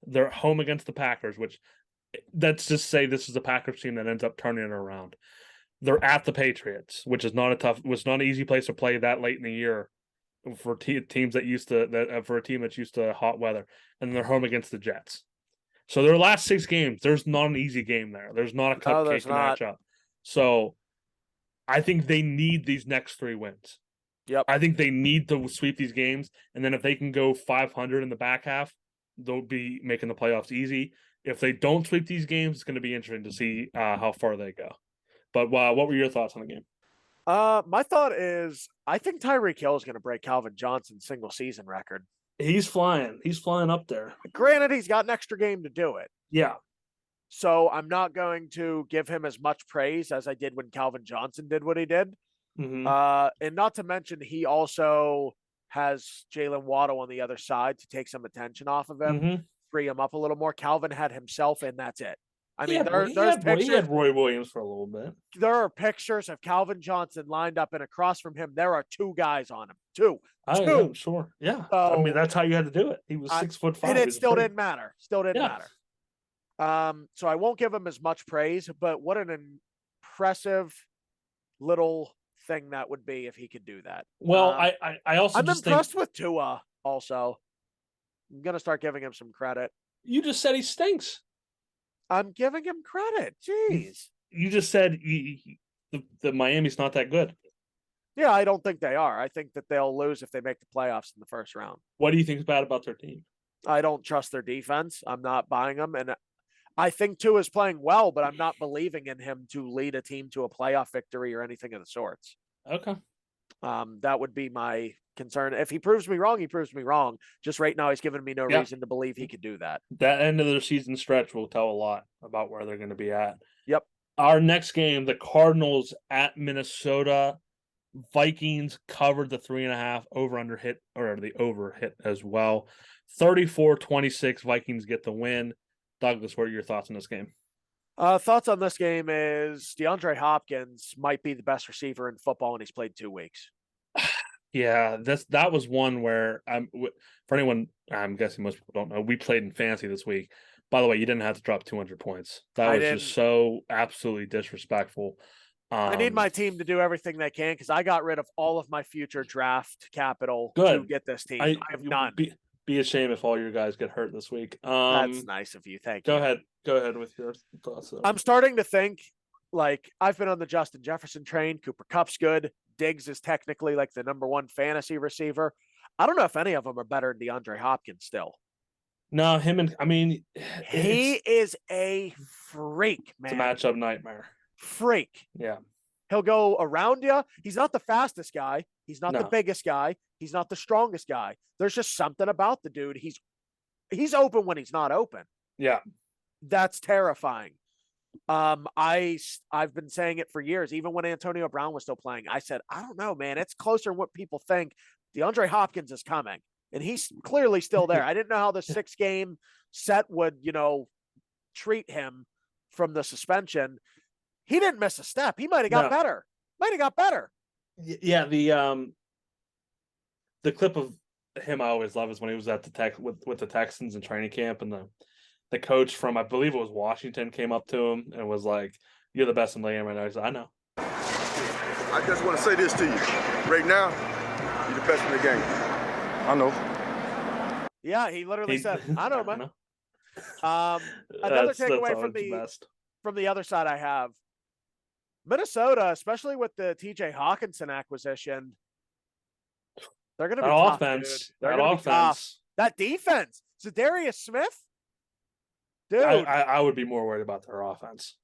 They're home against the Packers, which let's just say this is a Packers team that ends up turning it around. They're at the Patriots, which is not an easy place to play that late in the year for teams that used to for a team that's used to hot weather, and they're home against the Jets. So their last 6 games, there's not an easy game there. There's not a No, there's cupcake not. matchup. So I think they need these next 3 wins. Yep. I think they need to sweep these games, and then if they can go 500 in the back half, they'll be making the playoffs easy. If they don't sweep these games, it's going to be interesting to see how far they go. But what were your thoughts on the game? My thought is I think Tyreek Hill is going to break Calvin Johnson's single season record. He's flying. He's flying up there. Granted, he's got an extra game to do it. Yeah. So I'm not going to give him as much praise as I did when Calvin Johnson did what he did. Mm-hmm. And not to mention, he also has Jalen Waddle on the other side to take some attention off of him, free him up a little more. Calvin had himself, and that's it. I mean, there's pictures. He had Roy Williams for a little bit. There are pictures of Calvin Johnson lined up, and across from him, there are 2 guys on him. Two. Yeah, sure. Yeah. So, I mean, that's how you had to do it. He was 6'5", and it still didn't matter. Still didn't matter. So I won't give him as much praise, but what an impressive little thing that would be if he could do that. Well, I also I'm impressed with Tua. Also, I'm gonna start giving him some credit. You just said he stinks. I'm giving him credit. Jeez. You just said the Miami's not that good. Yeah, I don't think they are. I think that they'll lose if they make the playoffs in the first round. What do you think is bad about their team? I don't trust their defense. I'm not buying them, and I think Tua is playing well, but I'm not believing in him to lead a team to a playoff victory or anything of the sorts. Okay. That would be my concern. If he proves me wrong, he proves me wrong. Just right now, he's given me no reason to believe he could do that. That end of their season stretch will tell a lot about where they're going to be at. Yep. Our next game, the Cardinals at Minnesota. Vikings covered the 3.5 over-under hit, or the over hit as well. 34-26, Vikings get the win. Douglas, what are your thoughts on this game? Thoughts on this game is DeAndre Hopkins might be the best receiver in football, and he's played 2 weeks. Yeah, that was one where for anyone, I'm guessing most people don't know, we played in fantasy this week. By the way, you didn't have to drop 200 points. That was just so absolutely disrespectful. I need my team to do everything they can because I got rid of all of my future draft capital to get this team. I have none. Be ashamed if all your guys get hurt this week. That's nice of you. Thank you. Go ahead with your thoughts. I'm starting to think, like, I've been on the Justin Jefferson train. Cooper Kupp's good. Diggs is technically like the number 1 fantasy receiver. I don't know if any of them are better than DeAndre Hopkins still. No, he is a freak, man. It's a matchup nightmare. Freak. Yeah. He'll go around you. He's not the fastest guy. He's not the biggest guy. He's not the strongest guy. There's just something about the dude. He's open when he's not open. Yeah. That's terrifying. I've been saying it for years, even when Antonio Brown was still playing. I said, I don't know, man. It's closer than what people think. DeAndre Hopkins is coming, and he's clearly still there. I didn't know how the 6-game set would, treat him from the suspension. He didn't miss a step. He might have got better. Yeah, the clip of him I always love is when he was at the with the Texans in training camp, and the coach from, I believe it was Washington, came up to him and was like, "You're the best in the game right now." He said, "I know." I just want to say this to you. Right now, you're the best in the game. I know. Yeah, he literally said, "I know, man." Another takeaway from the other side I have. Minnesota, especially with the TJ Hawkinson acquisition, they're going to be tough, offense. Dude. They're going to be tough. That defense, Zadarius Smith, dude. I would be more worried about their offense.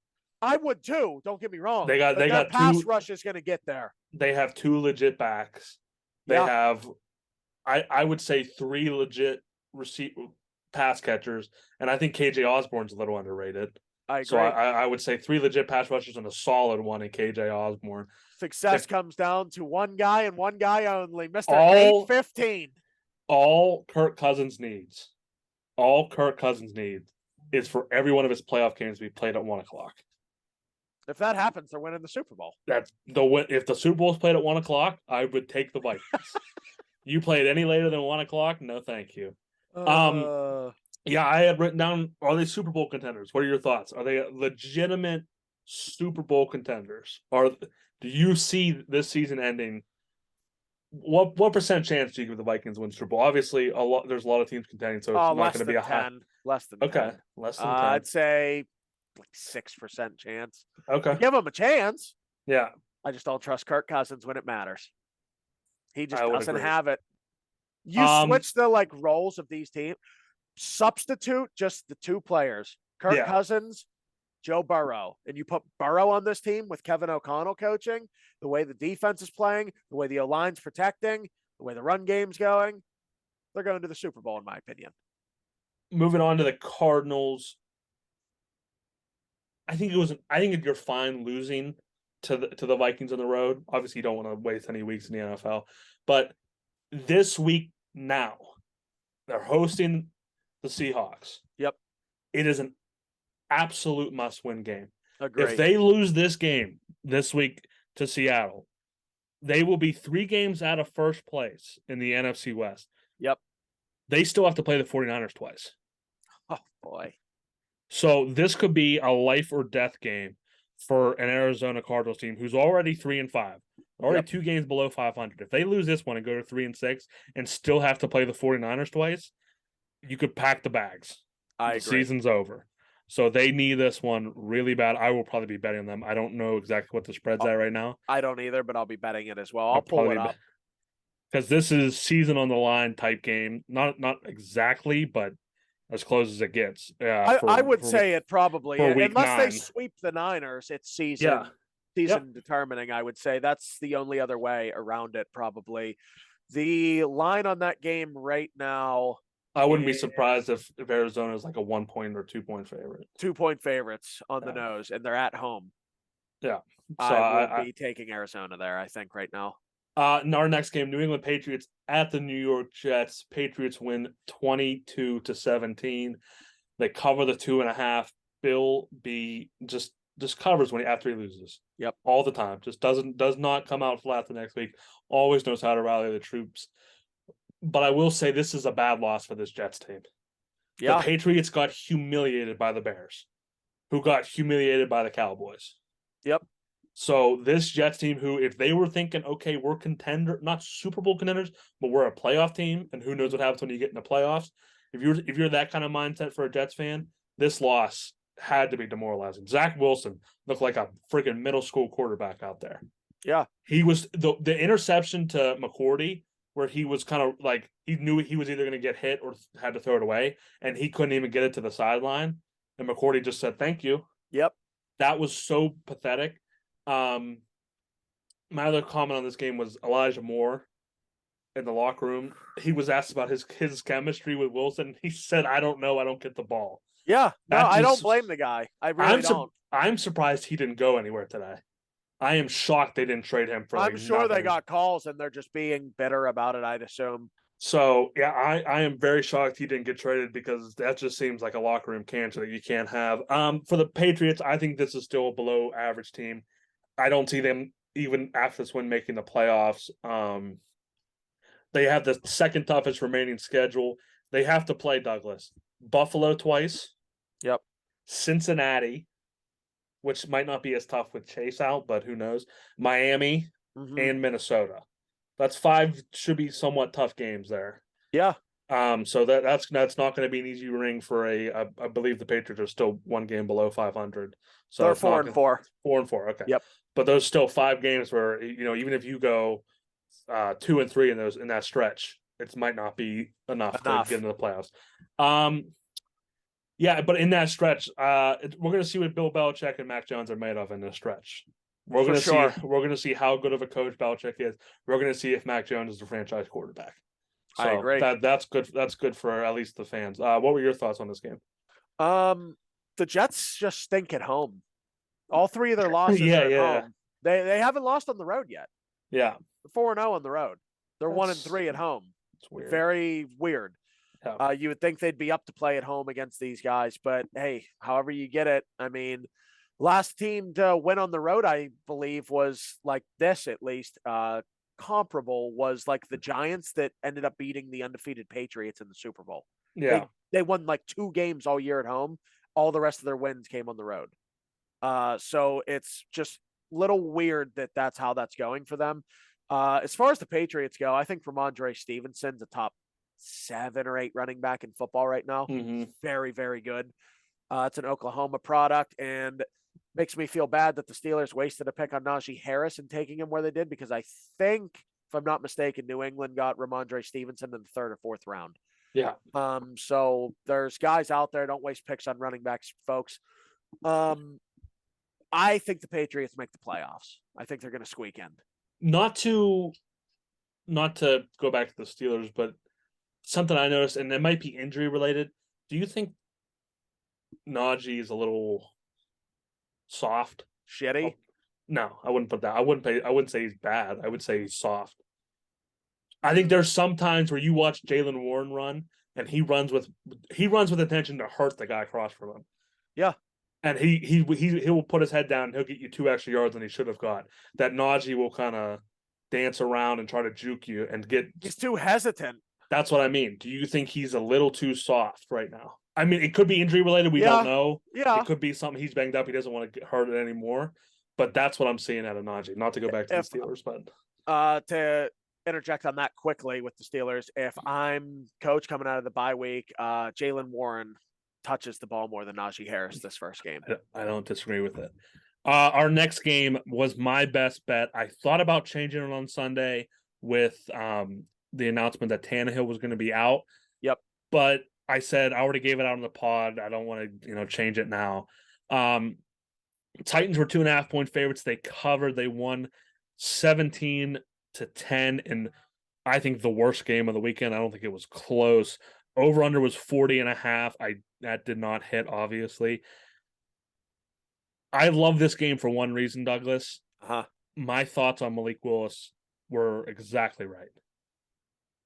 I would too. Don't get me wrong. They got pass rush is going to get there. They have 2 legit backs. They have, I would say, 3 legit pass catchers, and I think KJ Osborne's a little underrated. I agree. So I would say 3 legit pass rushers and a solid one in KJ Osborne. Success comes down to one guy and one guy only, Mr. 815. All Kirk Cousins needs is for every one of his playoff games to be played at 1:00. If that happens, they're winning the Super Bowl. If the Super Bowl is played at 1:00, I would take the Vikings. You played any later than 1:00? No, thank you. Yeah, I had written down, are they Super Bowl contenders? What are your thoughts? Are they legitimate Super Bowl contenders? Or do you see this season ending what percent chance do you give the Vikings win Super Bowl? Obviously, there's a lot of teams contending, so it's not Less going to be than a high. 10. Less than Okay, 10. less than 10. I'd say like 6% chance. Okay, Give him a chance. yeah, I just don't trust Kirk Cousins when it matters. He just I would doesn't agree. have it. You switch the like roles of these teams. Substitute just the two players, Kirk Yeah. Cousins, Joe Burrow, and you put Burrow on this team with Kevin O'Connell coaching, the way the defense is playing, the way the O-line's protecting, the way the run game's going, they're going to the Super Bowl, in my opinion. Moving on to the Cardinals. I think you're fine losing to the Vikings on the road. Obviously, you don't want to waste any weeks in the NFL. But this week now, they're hosting the Seahawks. Yep. It is an absolute must-win game. Agreed. If they lose this game this week to Seattle, they will be 3 games out of first place in the NFC West. Yep. They still have to play the 49ers twice. Oh, boy. So this could be a life or death game for an Arizona Cardinals team who's already 3-5, already 2 games below 500. If they lose this one and go to 3-6 and still have to play the 49ers twice, you could pack the bags. I the agree. Season's over. So they need this one really bad. I will probably be betting them. I don't know exactly what the spread's at right now. I don't either, but I'll be betting it as well. I'll pull it up. Because this is season on the line type game. Not exactly, but as close as it gets. I would say it probably, unless 9. they sweep the Niners, it's season determining. I would say that's the only other way around it. Probably the line on that game right now. I wouldn't be surprised if Arizona is like a 1 point or 2 point favorite. 2 point favorites on the nose, and they're at home. Yeah, so I would be taking Arizona there. I think right now. In our next game, New England Patriots at the New York Jets. Patriots win 22-17. They cover the 2.5. Bill B just covers after he loses. Yep, all the time. Just does not come out flat the next week. Always knows how to rally the troops. But I will say this is a bad loss for this Jets team. Yeah, the Patriots got humiliated by the Bears, who got humiliated by the Cowboys. Yep. So this Jets team, who, if they were thinking, okay, we're not Super Bowl contenders, but we're a playoff team, and who knows what happens when you get in the playoffs. If you're that kind of mindset for a Jets fan, this loss had to be demoralizing. Zach Wilson looked like a freaking middle school quarterback out there. Yeah. He was the interception to McCourty, where he was kind of like, he knew he was either going to get hit or had to throw it away, and he couldn't even get it to the sideline. And McCourty just said, thank you. Yep. That was so pathetic. My other comment on this game was Elijah Moore in the locker room. He was asked about his chemistry with Wilson. He said, I don't know. I don't get the ball. Yeah. No, I don't blame the guy. I really don't. I'm surprised he didn't go anywhere today. I am shocked they didn't trade him for I'm sure nothing. they got calls and they're just being bitter about it, I'd assume. So, yeah, I am very shocked he didn't get traded, because that just seems like a locker room cancer that you can't have. For the Patriots, I think this is still a below average team. I don't see them, even after this win, making the playoffs. They have the second toughest remaining schedule. They have to play, Douglas, Buffalo twice. Yep. Cincinnati, which might not be as tough with Chase out, but who knows? Miami and Minnesota. That's 5 should be somewhat tough games there. Yeah. So that's not going to be an easy ring for I believe the Patriots are still 1 game below 500. So they're 4-4. 4-4. Okay. Yep. But those still 5 games where, even if you go 2-3 in that stretch, it might not be enough to get into the playoffs. Yeah, but in that stretch, we're going to see what Bill Belichick and Mac Jones are made of in this stretch. We're going to see how good of a coach Belichick is. We're going to see if Mac Jones is the franchise quarterback. So I agree. That's good. That's good for at least the fans. What were your thoughts on this game? The Jets just stink at home. All 3 of their losses are at home. They haven't lost on the road yet. Yeah. They're 4-0 on the road. They're 1-3 at home. It's weird. Very weird. Yeah. You would think they'd be up to play at home against these guys, but hey, however you get it. I mean, last team to win on the road, I believe, was like this, at least comparable, was like the Giants that ended up beating the undefeated Patriots in the Super Bowl. Yeah. They won like 2 games all year at home. All the rest of their wins came on the road. So it's just a little weird that that's how that's going for them. As far as the Patriots go, I think Ramondre Stevenson's a top 7 or 8 running back in football right now. Very, very good. It's an Oklahoma product, and makes me feel bad that the Steelers wasted a pick on Najee Harris and taking him where they did, because I think, if I'm not mistaken, New England got Ramondre Stevenson in the 3rd or 4th round. Yeah. So there's guys out there. Don't waste picks on running backs, folks. I think the Patriots make the playoffs. I think they're going to squeak in. Not to go back to the Steelers, but something I noticed, and it might be injury related. Do you think Najee is a little soft? Shitty? No, I wouldn't put that. I wouldn't say he's bad. I would say he's soft. I think there's some times where you watch Jaylen Warren run, and he runs with intention to hurt the guy across from him. Yeah. And he will put his head down and he'll get you 2 extra yards than he should have got. That Najee will kind of dance around and try to juke you and get. He's too hesitant. That's what I mean. Do you think he's a little too soft right now? I mean, it could be injury related. We don't know. Yeah. It could be something he's banged up. He doesn't want to get hurt anymore. But that's what I'm seeing out of Najee. Not to go back to the Steelers, but to interject on that quickly with the Steelers, if I'm coach coming out of the bye week, Jaylen Warren touches the ball more than Najee Harris this first game. I don't disagree with it. Our next game was my best bet. I thought about changing it on Sunday with the announcement that Tannehill was going to be out. Yep. But I said I already gave it out on the pod. I don't want to, change it now. Titans were 2.5-point favorites. They covered. They won 17-10 in, I think, the worst game of the weekend. I don't think it was close. Over under was 40.5. That did not hit, obviously. I love this game for one reason, Douglas. My thoughts on Malik Willis were exactly right.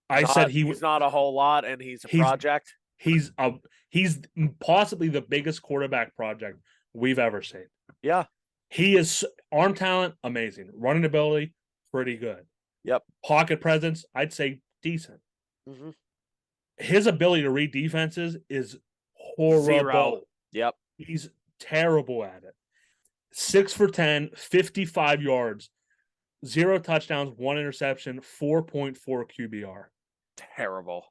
I said he's not a whole lot, and he's a project. He's possibly the biggest quarterback project we've ever seen. Yeah. He is arm talent, amazing. Running ability, pretty good. Yep. Pocket presence, I'd say decent. Mm-hmm. His ability to read defenses is horrible. 0. Yep. He's terrible at it. 6 for 10, 55 yards, 0 touchdowns, 1 interception, 4.4 QBR. Terrible.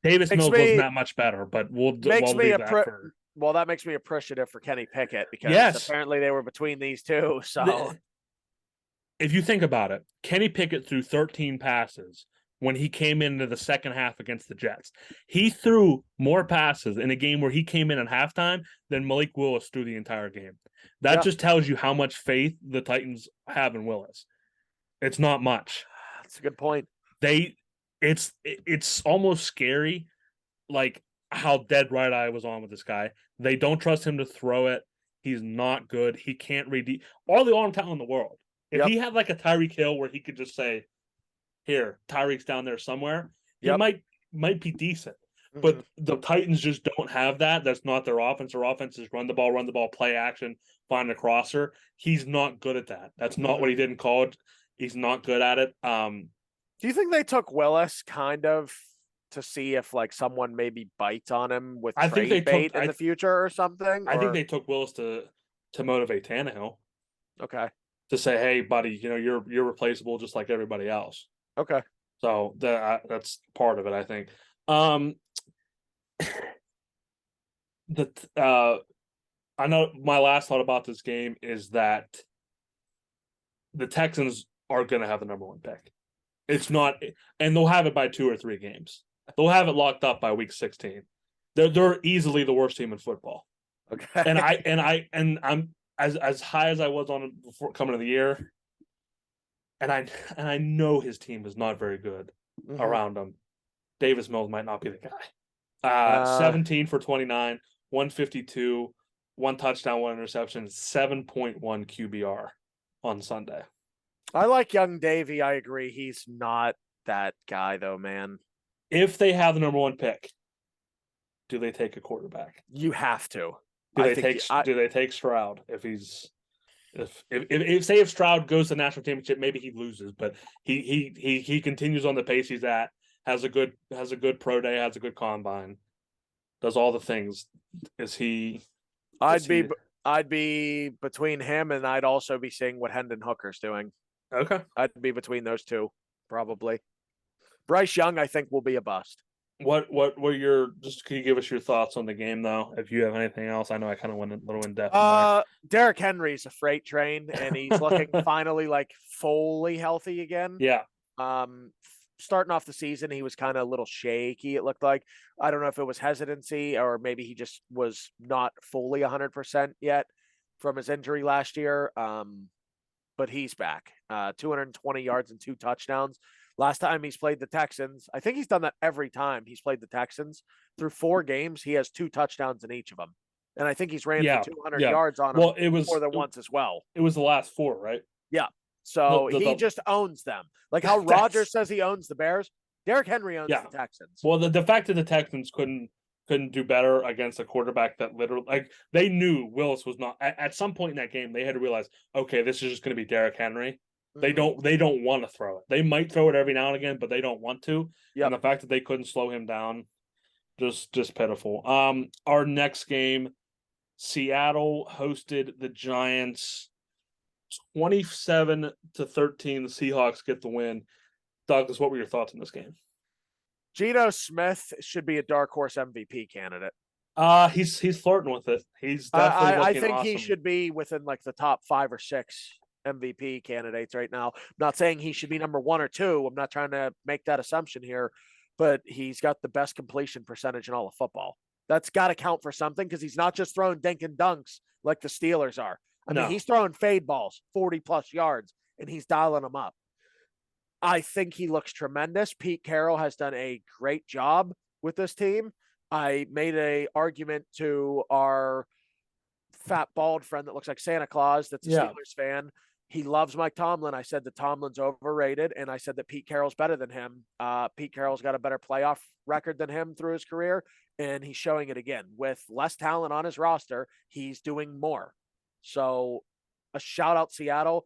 Davis Mills wasn't that much better, but we'll leave that for... Well, that makes me appreciative for Kenny Pickett, because apparently they were between these two. So if you think about it, Kenny Pickett threw 13 passes when he came into the second half against the Jets. He threw more passes in a game where he came in at halftime than Malik Willis threw the entire game. That just tells you how much faith the Titans have in Willis. It's not much. That's a good point. It's almost scary, like how dead right I was on with this guy. They don't trust him to throw it. He's not good. He can't read all the arm talent in the world. If he had like a Tyreek Hill where he could just say, here, Tyreek's down there somewhere, he might be decent. Mm-hmm. But the Titans just don't have that. That's not their offense. Their offense is run the ball, play action, find a crosser. He's not good at that. That's not what he did in college. He's not good at it. Do you think they took Willis kind of to see if like someone maybe bites on him with trade bait in the future or something? I think they took Willis to motivate Tannehill. Okay. To say, hey, buddy, you're replaceable just like everybody else. Okay. So that's part of it, I think. I know my last thought about this game is that the Texans are going to have the number 1 pick. It's not, and they'll have it by 2 or 3 games. They'll have it locked up by week 16. They're easily the worst team in football. Okay. And I'm as high as I was on it before coming to the year. And I know his team is not very good around him. Davis Mills might not be the guy. 17 for 29, 152, 1 touchdown, 1 interception, 7.1 QBR on Sunday. I like young Davey. I agree. He's not that guy though, man. If they have the number 1 pick, do they take a quarterback? You have to. Do they take Stroud if Stroud goes to the national championship, maybe he loses, but he continues on the pace he's at, has a good pro day, has a good combine, does all the things. I'd be between him, and I'd also be seeing what Hendon Hooker's doing. Okay. I'd be between those two, probably. Bryce Young, I think, will be a bust. What your just can you give us your thoughts on the game though? If you have anything else, I know I kind of went a little in depth. Derrick Henry's a freight train, and he's looking finally like fully healthy again. Yeah. Starting off the season, he was kind of a little shaky. It looked like I don't know if it was hesitancy or maybe he just was not fully 100% yet from his injury last year. But he's back. 220 yards and 2 touchdowns. Last time he's played the Texans, I think he's done that every time he's played the Texans. Through 4 games, he has 2 touchdowns in each of them. And I think he's ran for 200 yards on them more than once as well. It was the last 4, right? Yeah. So he just owns them. Like how Rodgers says he owns the Bears, Derrick Henry owns the Texans. Well, the fact that the Texans couldn't do better against a quarterback that literally, like, they knew Willis was not at some point in that game. They had to realize, okay, this is just going to be Derrick Henry. They don't want to throw it. They might throw it every now and again, but they don't want to. Yep. And the fact that they couldn't slow him down, just pitiful. Our next game, Seattle hosted the Giants. 27-13. The Seahawks get the win. Douglas, what were your thoughts on this game? Geno Smith should be a dark horse MVP candidate. He's flirting with it. He's definitely I think awesome. He should be within like the top 5 or 6 MVP candidates right now. I'm not saying he should be number 1 or 2. I'm not trying to make that assumption here, but he's got the best completion percentage in all of football. That's got to count for something because he's not just throwing dink and dunks like the Steelers are. I mean, he's throwing fade balls, 40-plus yards, and he's dialing them up. I think he looks tremendous. Pete Carroll has done a great job with this team. I made an argument to our fat, bald friend that looks like Santa Claus that's a Steelers fan. He loves Mike Tomlin. I said that Tomlin's overrated, and I said that Pete Carroll's better than him. Pete Carroll's got a better playoff record than him through his career, and he's showing it again. With less talent on his roster, he's doing more. So a shout out Seattle.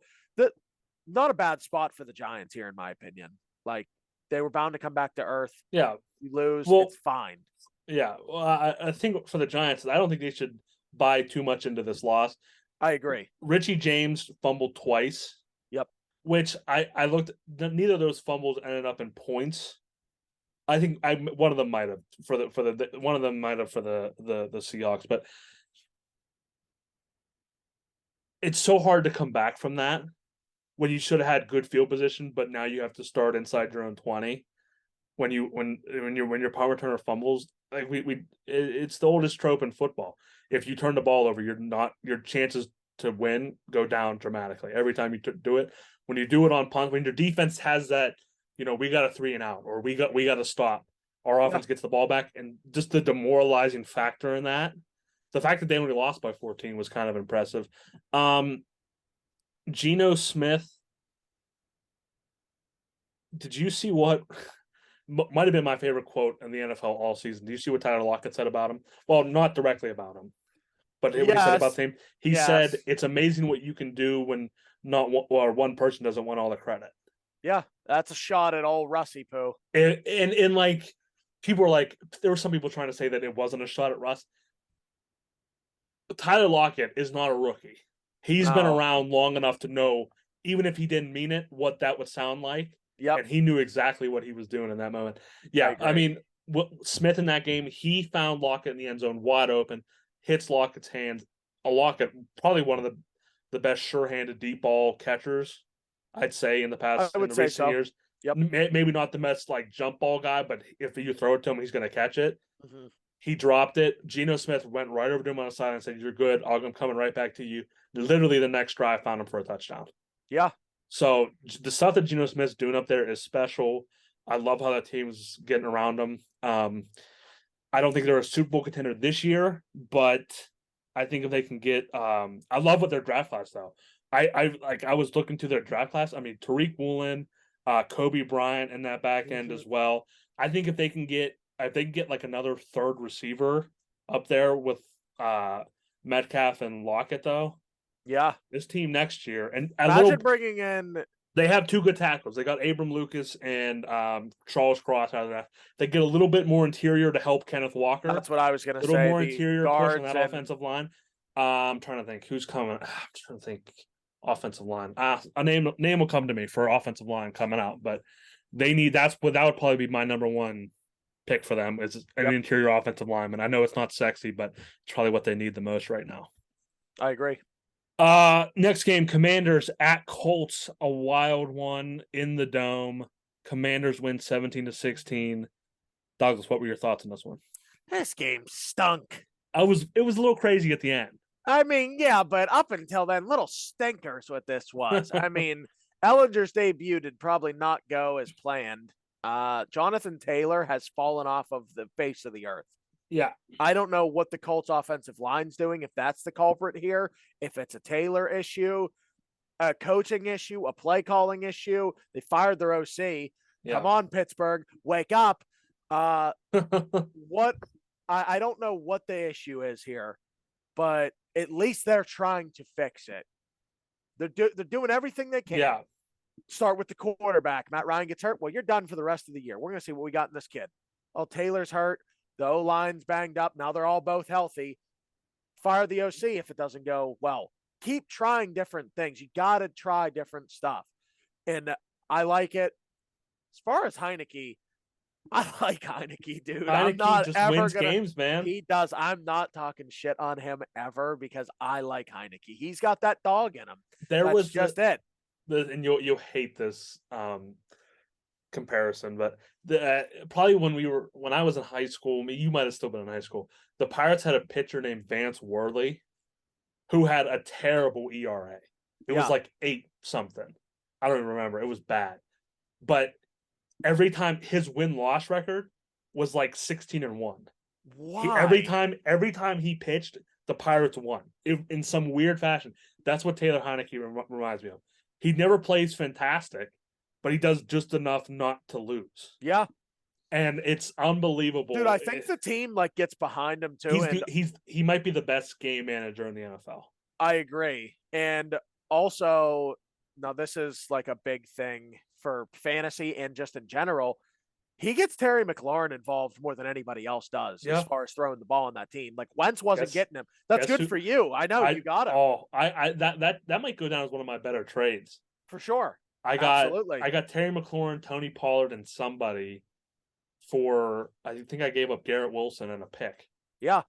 Not a bad spot for the Giants here, in my opinion. Like, they were bound to come back to earth. Yeah. You lose, it's fine. Yeah. Well, I think for the Giants, I don't think they should buy too much into this loss. I agree. Richie James fumbled twice. Yep. Which I looked, neither of those fumbles ended up in points. I think one of them might have for the Seahawks, but it's so hard to come back from that when you should have had good field position, but now you have to start inside your own 20. When your power returner fumbles, like it's the oldest trope in football. If you turn the ball over, your chances to win go down dramatically every time you do it. When you do it on punt, when your defense has that, we got a 3 and out, or we got to stop. Our offense gets the ball back, and just the demoralizing factor in that. The fact that they only lost by 14 was kind of impressive. Geno Smith. Did you see what might have been my favorite quote in the NFL all season? Do you see what Tyler Lockett said about him? Well, not directly about him, but what he said about him. He said, "It's amazing what you can do when one person doesn't want all the credit." Yeah, that's a shot at old Russie Poo. And like, people were like, there were some people trying to say that it wasn't a shot at Russ. Tyler Lockett is not a rookie. He's been around long enough to know, even if he didn't mean it, what that would sound like. Yeah, and he knew exactly what he was doing in that moment. Yeah, I mean, Smith in that game, he found Lockett in the end zone wide open, hits Lockett's hands. Lockett, probably one of the best sure-handed deep ball catchers, I'd say, in the past recent years. Yep. Maybe not the best jump ball guy, but if you throw it to him, he's going to catch it. Mm-hmm. He dropped it. Geno Smith went right over to him on the side and said, "You're good. I'm coming right back to you." Literally, the next drive found him for a touchdown. Yeah. So the stuff that Geno Smith's doing up there is special. I love how that team's getting around him. I don't think they're a Super Bowl contender this year, but I think if they can get, I love what their draft class though. I was looking to their draft class. I mean, Tariq Woolen, Kobe Bryant in that back end as well. I think if they can get like another third receiver up there with Metcalf and Lockett though. Yeah, this team next year, and imagine bringing in. They have 2 good tackles. They got Abram Lucas and Charles Cross out of that. They get a little bit more interior to help Kenneth Walker. That's what I was going to say. A little more interior push on that offensive line. I'm trying to think who's coming. I'm trying to think offensive line. A name will come to me for offensive line coming out, but they need that would probably be my number one pick for them is an interior offensive lineman. I know it's not sexy, but it's probably what they need the most right now. I agree. Next game, Commanders at Colts, a wild one in the Dome. Commanders win 17-16. Douglas, what were your thoughts on this one? This game stunk. It was a little crazy at the end. I mean, yeah, but up until then, little stinkers what this was. I mean, Ellinger's debut did probably not go as planned. Jonathan Taylor has fallen off of the face of the earth. Yeah. I don't know what the Colts offensive line's doing, if that's the culprit here, if it's a Taylor issue, a coaching issue, a play calling issue. They fired their OC. Yeah. Come on, Pittsburgh, wake up. I don't know what the issue is here, but at least they're trying to fix it. They're doing everything they can. Yeah. Start with the quarterback. Matt Ryan gets hurt. Well, you're done for the rest of the year. We're going to see what we got in this kid. Oh, Taylor's hurt. The O-line's banged up. Now they're all both healthy. Fire the OC if it doesn't go well. Keep trying different things. You got to try different stuff. And I like it. As far as Heinicke, I like Heinicke, dude. Heinicke I'm not just ever wins gonna, games, man. He does. I'm not talking shit on him ever because I like Heinicke. He's got that dog in him. That's was just it. And you'll hate this comparison, but probably when I was in high school, you might have still been in high school. The Pirates had a pitcher named Vance Worley, who had a terrible ERA. It was like 8 something. I don't even remember. It was bad, but every time his win-loss record was like 16-1. Why? Every time he pitched, the Pirates won in some weird fashion. That's what Taylor Heinicke reminds me of. He never plays fantastic, but he does just enough not to lose. Yeah. And it's unbelievable. Dude, I think the team gets behind him too. He might be the best game manager in the NFL. I agree. And also, now this is like a big thing for fantasy and just in general. He gets Terry McLaurin involved more than anybody else does as far as throwing the ball on that team. Like Wentz wasn't getting him. That's good for you. I know you got him. Oh, that might go down as one of my better trades. For sure. I got Terry McLaurin, Tony Pollard, and somebody for I think I gave up Garrett Wilson and a pick. Yeah.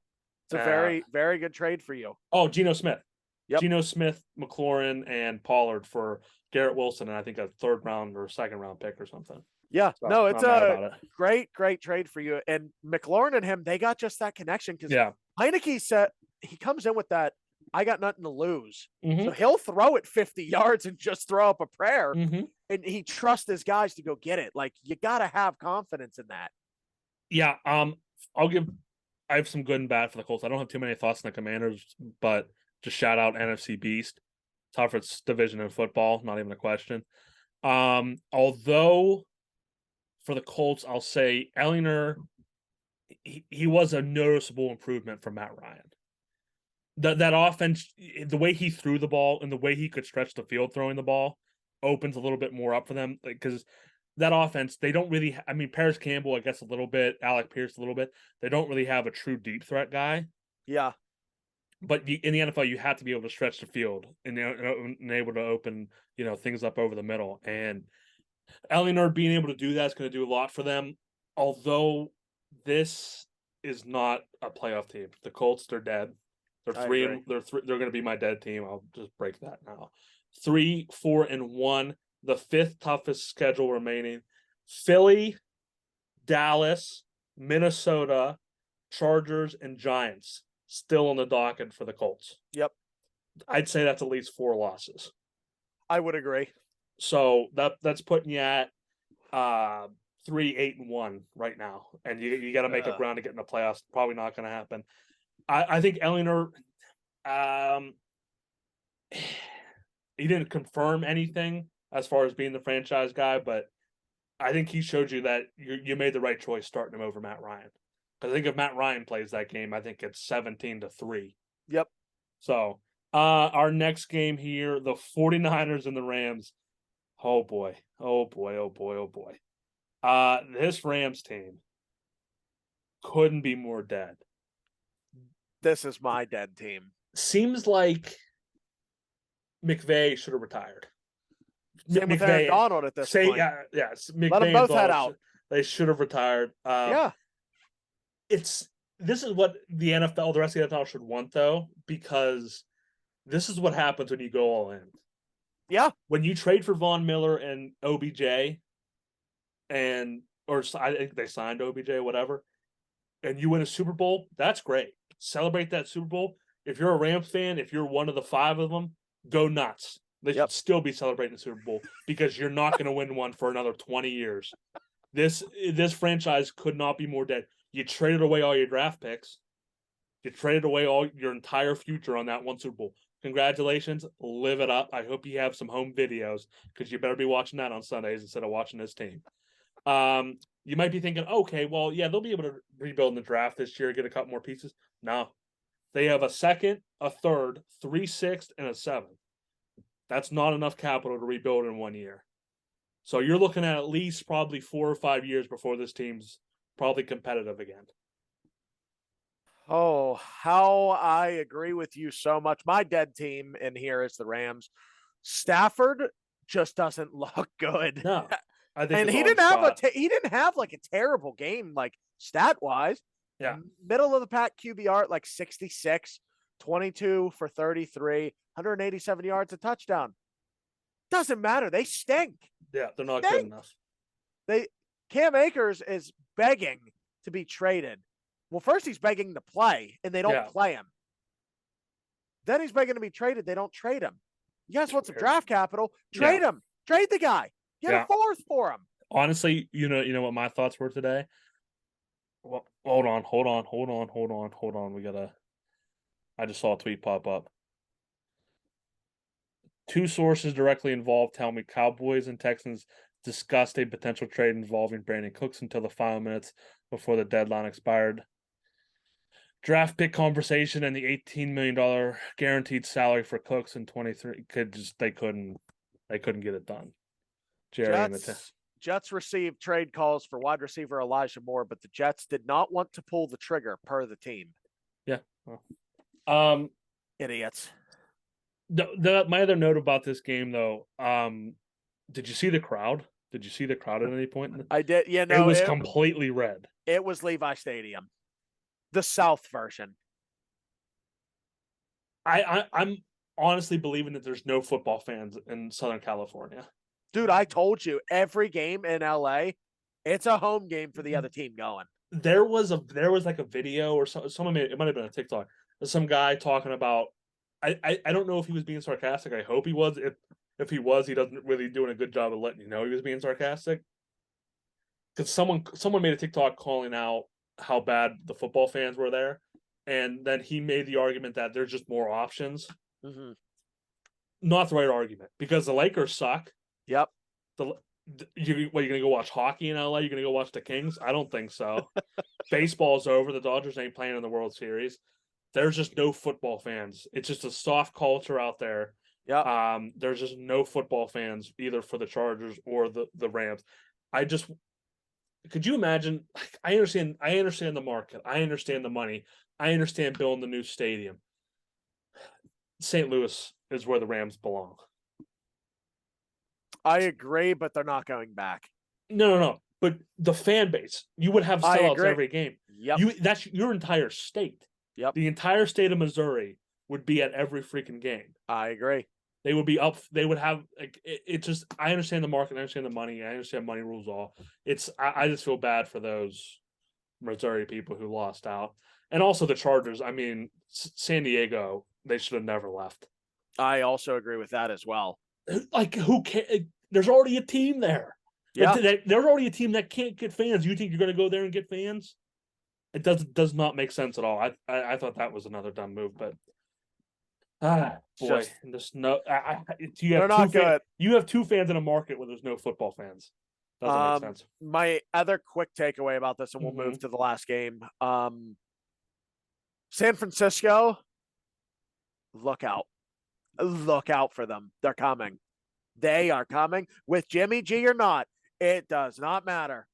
It's a very, very good trade for you. Oh, Geno Smith. Yep. Geno Smith, McLaurin, and Pollard for Garrett Wilson, and I think a 3rd round or 2nd round pick or something. Yeah, so no, it's a great trade for you. And McLaurin and him, they got just that connection because Heinicke said he comes in with that, I got nothing to lose. Mm-hmm. So he'll throw it 50 yards and just throw up a prayer. Mm-hmm. And he trusts his guys to go get it. Like, you got to have confidence in that. Yeah, I have some good and bad for the Colts. I don't have too many thoughts on the Commanders, but just shout out NFC Beast. Toughest division in football, not even a question. Although for the Colts, I'll say Ehlinger, he was a noticeable improvement from Matt Ryan. That offense, the way he threw the ball and the way he could stretch the field throwing the ball opens a little bit more up for them because that offense, they don't really – I mean, Paris Campbell, I guess, a little bit, Alec Pierce a little bit. They don't really have a true deep threat guy. Yeah. But in the NFL, you have to be able to stretch the field and able to open, things up over the middle. And Ehlinger being able to do that is going to do a lot for them. Although this is not a playoff team, the Colts, they're dead. They're going to be my dead team. I'll just break that now. 3-4-1, the 5th toughest schedule remaining. Philly, Dallas, Minnesota, Chargers, and Giants still on the docket for the Colts. Yep. I'd say that's at least 4 losses. I would agree. So that's putting you at 3-8-1 right now. And you got to make up ground to get in the playoffs. Probably not going to happen. I think Ehlinger, he didn't confirm anything as far as being the franchise guy, but I think he showed you that you made the right choice starting him over Matt Ryan. Because I think if Matt Ryan plays that game, I think it's 17-3. Yep. So our next game here, the 49ers and the Rams. Oh boy. This Rams team couldn't be more dead. This is my dead team. Seems like McVay should have retired. Same with Aaron Donald at this point. Yeah. Let McVay them both head out. They should have retired. Yeah. This is what the NFL, the rest of the NFL should want, though, because this is what happens when you go all in. Yeah. When you trade for Von Miller and OBJ, or I think they signed OBJ, whatever, and you win a Super Bowl, that's great. Celebrate that Super Bowl. If you're a Rams fan, if you're one of the 5 of them, go nuts. They should still be celebrating the Super Bowl because you're not going to win one for another 20 years. This franchise could not be more dead. You traded away all your draft picks. You traded away all your entire future on that one Super Bowl. Congratulations. Live it up. I hope you have some home videos because you better be watching that on Sundays instead of watching this team. You might be thinking, okay, well, yeah, they'll be able to rebuild in the draft this year, get a couple more pieces. No. They have a second, a third, 3 sixths, and a 7th. That's not enough capital to rebuild in 1 year. So you're looking at least probably 4 or 5 years before this team's probably competitive again. Oh, how I agree with you so much. My dead team in here is the Rams. Stafford just doesn't look good. No, I think, and he didn't have like a terrible game, like stat wise. Yeah, middle of the pack QBR at like 66, 22 for 33, 187 yards, a touchdown. Doesn't matter. They stink. Yeah, they're not good enough. Cam Akers is begging to be traded. Well, first he's begging to play, and they don't play him. Then he's begging to be traded. They don't trade him. You guys want some draft capital? Trade him. Trade the guy. Get a 4th for him. Honestly, you know what my thoughts were today? Well, hold on. I just saw a tweet pop up. 2 sources directly involved tell me Cowboys and Texans discussed a potential trade involving Brandon Cooks until the final minutes before the deadline expired. Draft pick conversation and the $18 million guaranteed salary for Cooks in 23 they couldn't get it done. Jets received trade calls for wide receiver Elijah Moore, but the Jets did not want to pull the trigger per the team. Yeah. Well, idiots. My other note about this game, though, did you see the crowd? Did you see the crowd at any point? I did. Yeah, no, it was completely red. It was Levi Stadium, the South version. I'm honestly believing that there's no football fans in Southern California. Dude, I told you, every game in LA, it's a home game for the other team going. There was like a video or someone it might have been a TikTok. Some guy talking about. I don't know if he was being sarcastic. I hope he was. If he was, he doesn't really doing a good job of letting you know he was being sarcastic. Because someone made a TikTok calling out how bad the football fans were there, and then he made the argument that there's just more options. Mm-hmm. Not the right argument because the Lakers suck. Yep. You're going to go watch hockey in LA? You're going to go watch the Kings? I don't think so. Baseball's over. The Dodgers ain't playing in the World Series. There's just no football fans. It's just a soft culture out there. Yeah. There's just no football fans either for the Chargers or the Rams. Could you imagine? I understand the market. I understand the money. I understand building the new stadium. St. Louis is where the Rams belong. I agree, but they're not going back. No. But the fan base, you would have sellouts every game. Yep. That's your entire state. Yep. The entire state of Missouri would be at every freaking game. I agree. They would be up. They would have like it just. I understand the market. I understand the money. I understand money rules all. I just feel bad for those Missouri people who lost out, and also the Chargers. I mean, San Diego. They should have never left. I also agree with that as well. Like who can? There's already a team there. Yeah. There's already a team that can't get fans. You think you're going to go there and get fans? It does not make sense at all. I thought that was another dumb move, but boy, there's no. They're not good. You have 2 fans in a market where there's no football fans. Doesn't make sense. My other quick takeaway about this, and we'll move to the last game. San Francisco, look out for them. They're coming. They are coming with Jimmy G or not. It does not matter.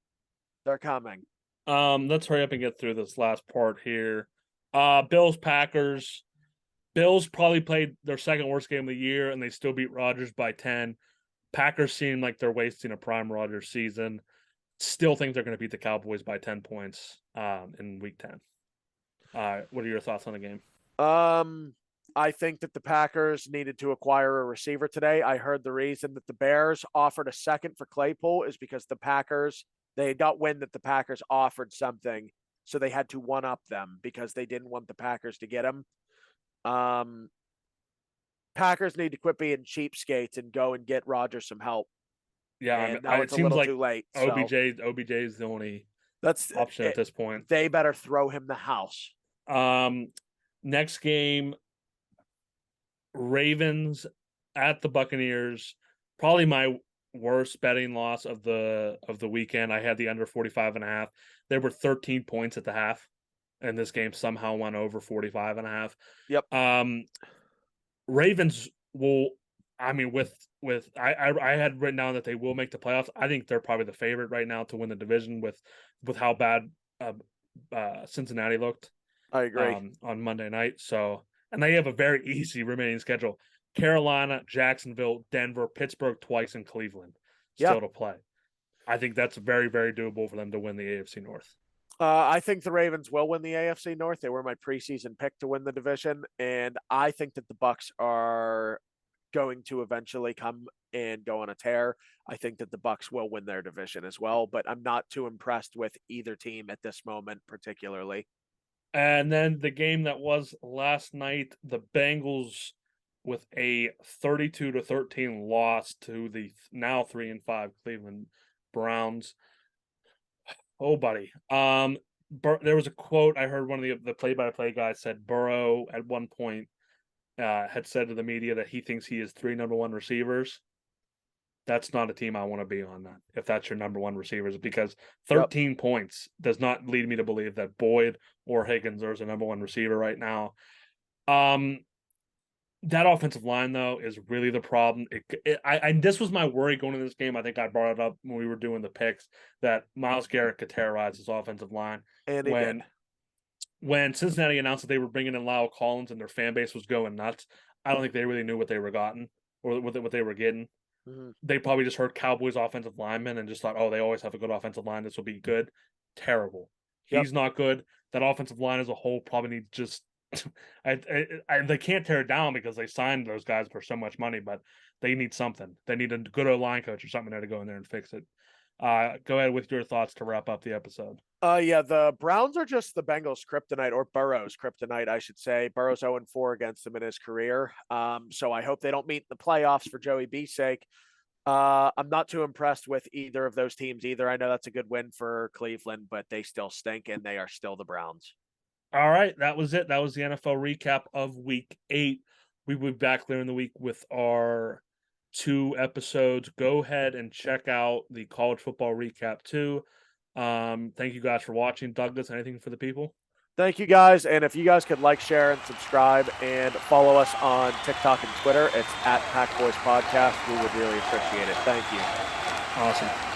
They're coming. Let's hurry up and get through this last part here. Bills, Packers. Bills probably played their second worst game of the year, and they still beat Rodgers by 10. Packers seem like they're wasting a prime Rodgers season. Still think they're going to beat the Cowboys by 10 points in Week 10. What are your thoughts on the game? I think that the Packers needed to acquire a receiver today. I heard the reason that the Bears offered a second for Claypool is because the Packers, they got wind that the Packers offered something, so they had to one-up them because they didn't want the Packers to get him. Packers need to quit being cheapskates and go and get Rodgers some help. Yeah, and now it it's a seems little like too late. OBJ is the only That's option at this point. They better throw him the house. Next game, Ravens at the Buccaneers. Probably my worst betting loss of the weekend. I had the under 45.5. There were 13 points at the half, and this game somehow went over 45.5. Yep. Ravens will. I mean, I had written down that they will make the playoffs. I think they're probably the favorite right now to win the division with how bad Cincinnati looked. I agree. On Monday night. So, and they have a very easy remaining schedule: Carolina, Jacksonville, Denver, Pittsburgh twice, and Cleveland still to play. I think that's very, very doable for them to win the AFC North. I think the Ravens will win the AFC North. They were my preseason pick to win the division, and I think that the Bucs are going to eventually come and go on a tear. I think that the Bucs will win their division as well, but I'm not too impressed with either team at this moment, particularly. And then the game that was last night, the Bengals with a 32-13 loss to the now 3-5 Cleveland Browns. Oh, buddy. There was a quote I heard. One of the play-by-play guys said Burrow at one point had said to the media that he thinks he has 3 number 1 receivers. That's not a team I want to be on. That if that's your number 1 receivers, because 13 points does not lead me to believe that Boyd or Higgins are a number 1 receiver right now. That offensive line though is really the problem. This was my worry going into this game. I think I brought it up when we were doing the picks that Myles Garrett could terrorize his offensive line. And when Cincinnati announced that they were bringing in Lyle Collins and their fan base was going nuts, I don't think they really knew what they were gotten or what they were getting. Mm-hmm. They probably just heard Cowboys offensive linemen and just thought, oh, they always have a good offensive line. This will be good. Terrible. He's not good. That offensive line as a whole probably needs just they can't tear it down because they signed those guys for so much money, but they need something. They need a good line coach or something there to go in there and fix it. Go ahead with your thoughts to wrap up the episode. The Browns are just the Bengals' kryptonite, or Burrow's kryptonite, I should say. Burrow's 0-4 against them in his career. So I hope they don't meet in the playoffs for Joey B's sake. I'm not too impressed with either of those teams either. I know that's a good win for Cleveland, but they still stink, and they are still the Browns. All right, that was it. That was the NFL recap of Week 8. We will be back later in the week with our 2 episodes. Go ahead and check out the college football recap too. Thank you guys for watching. Douglas, anything for the people? Thank you guys. And if you guys could like, share, and subscribe and follow us on TikTok and Twitter, it's @PackBoys Podcast. We would really appreciate it. Thank you. Awesome.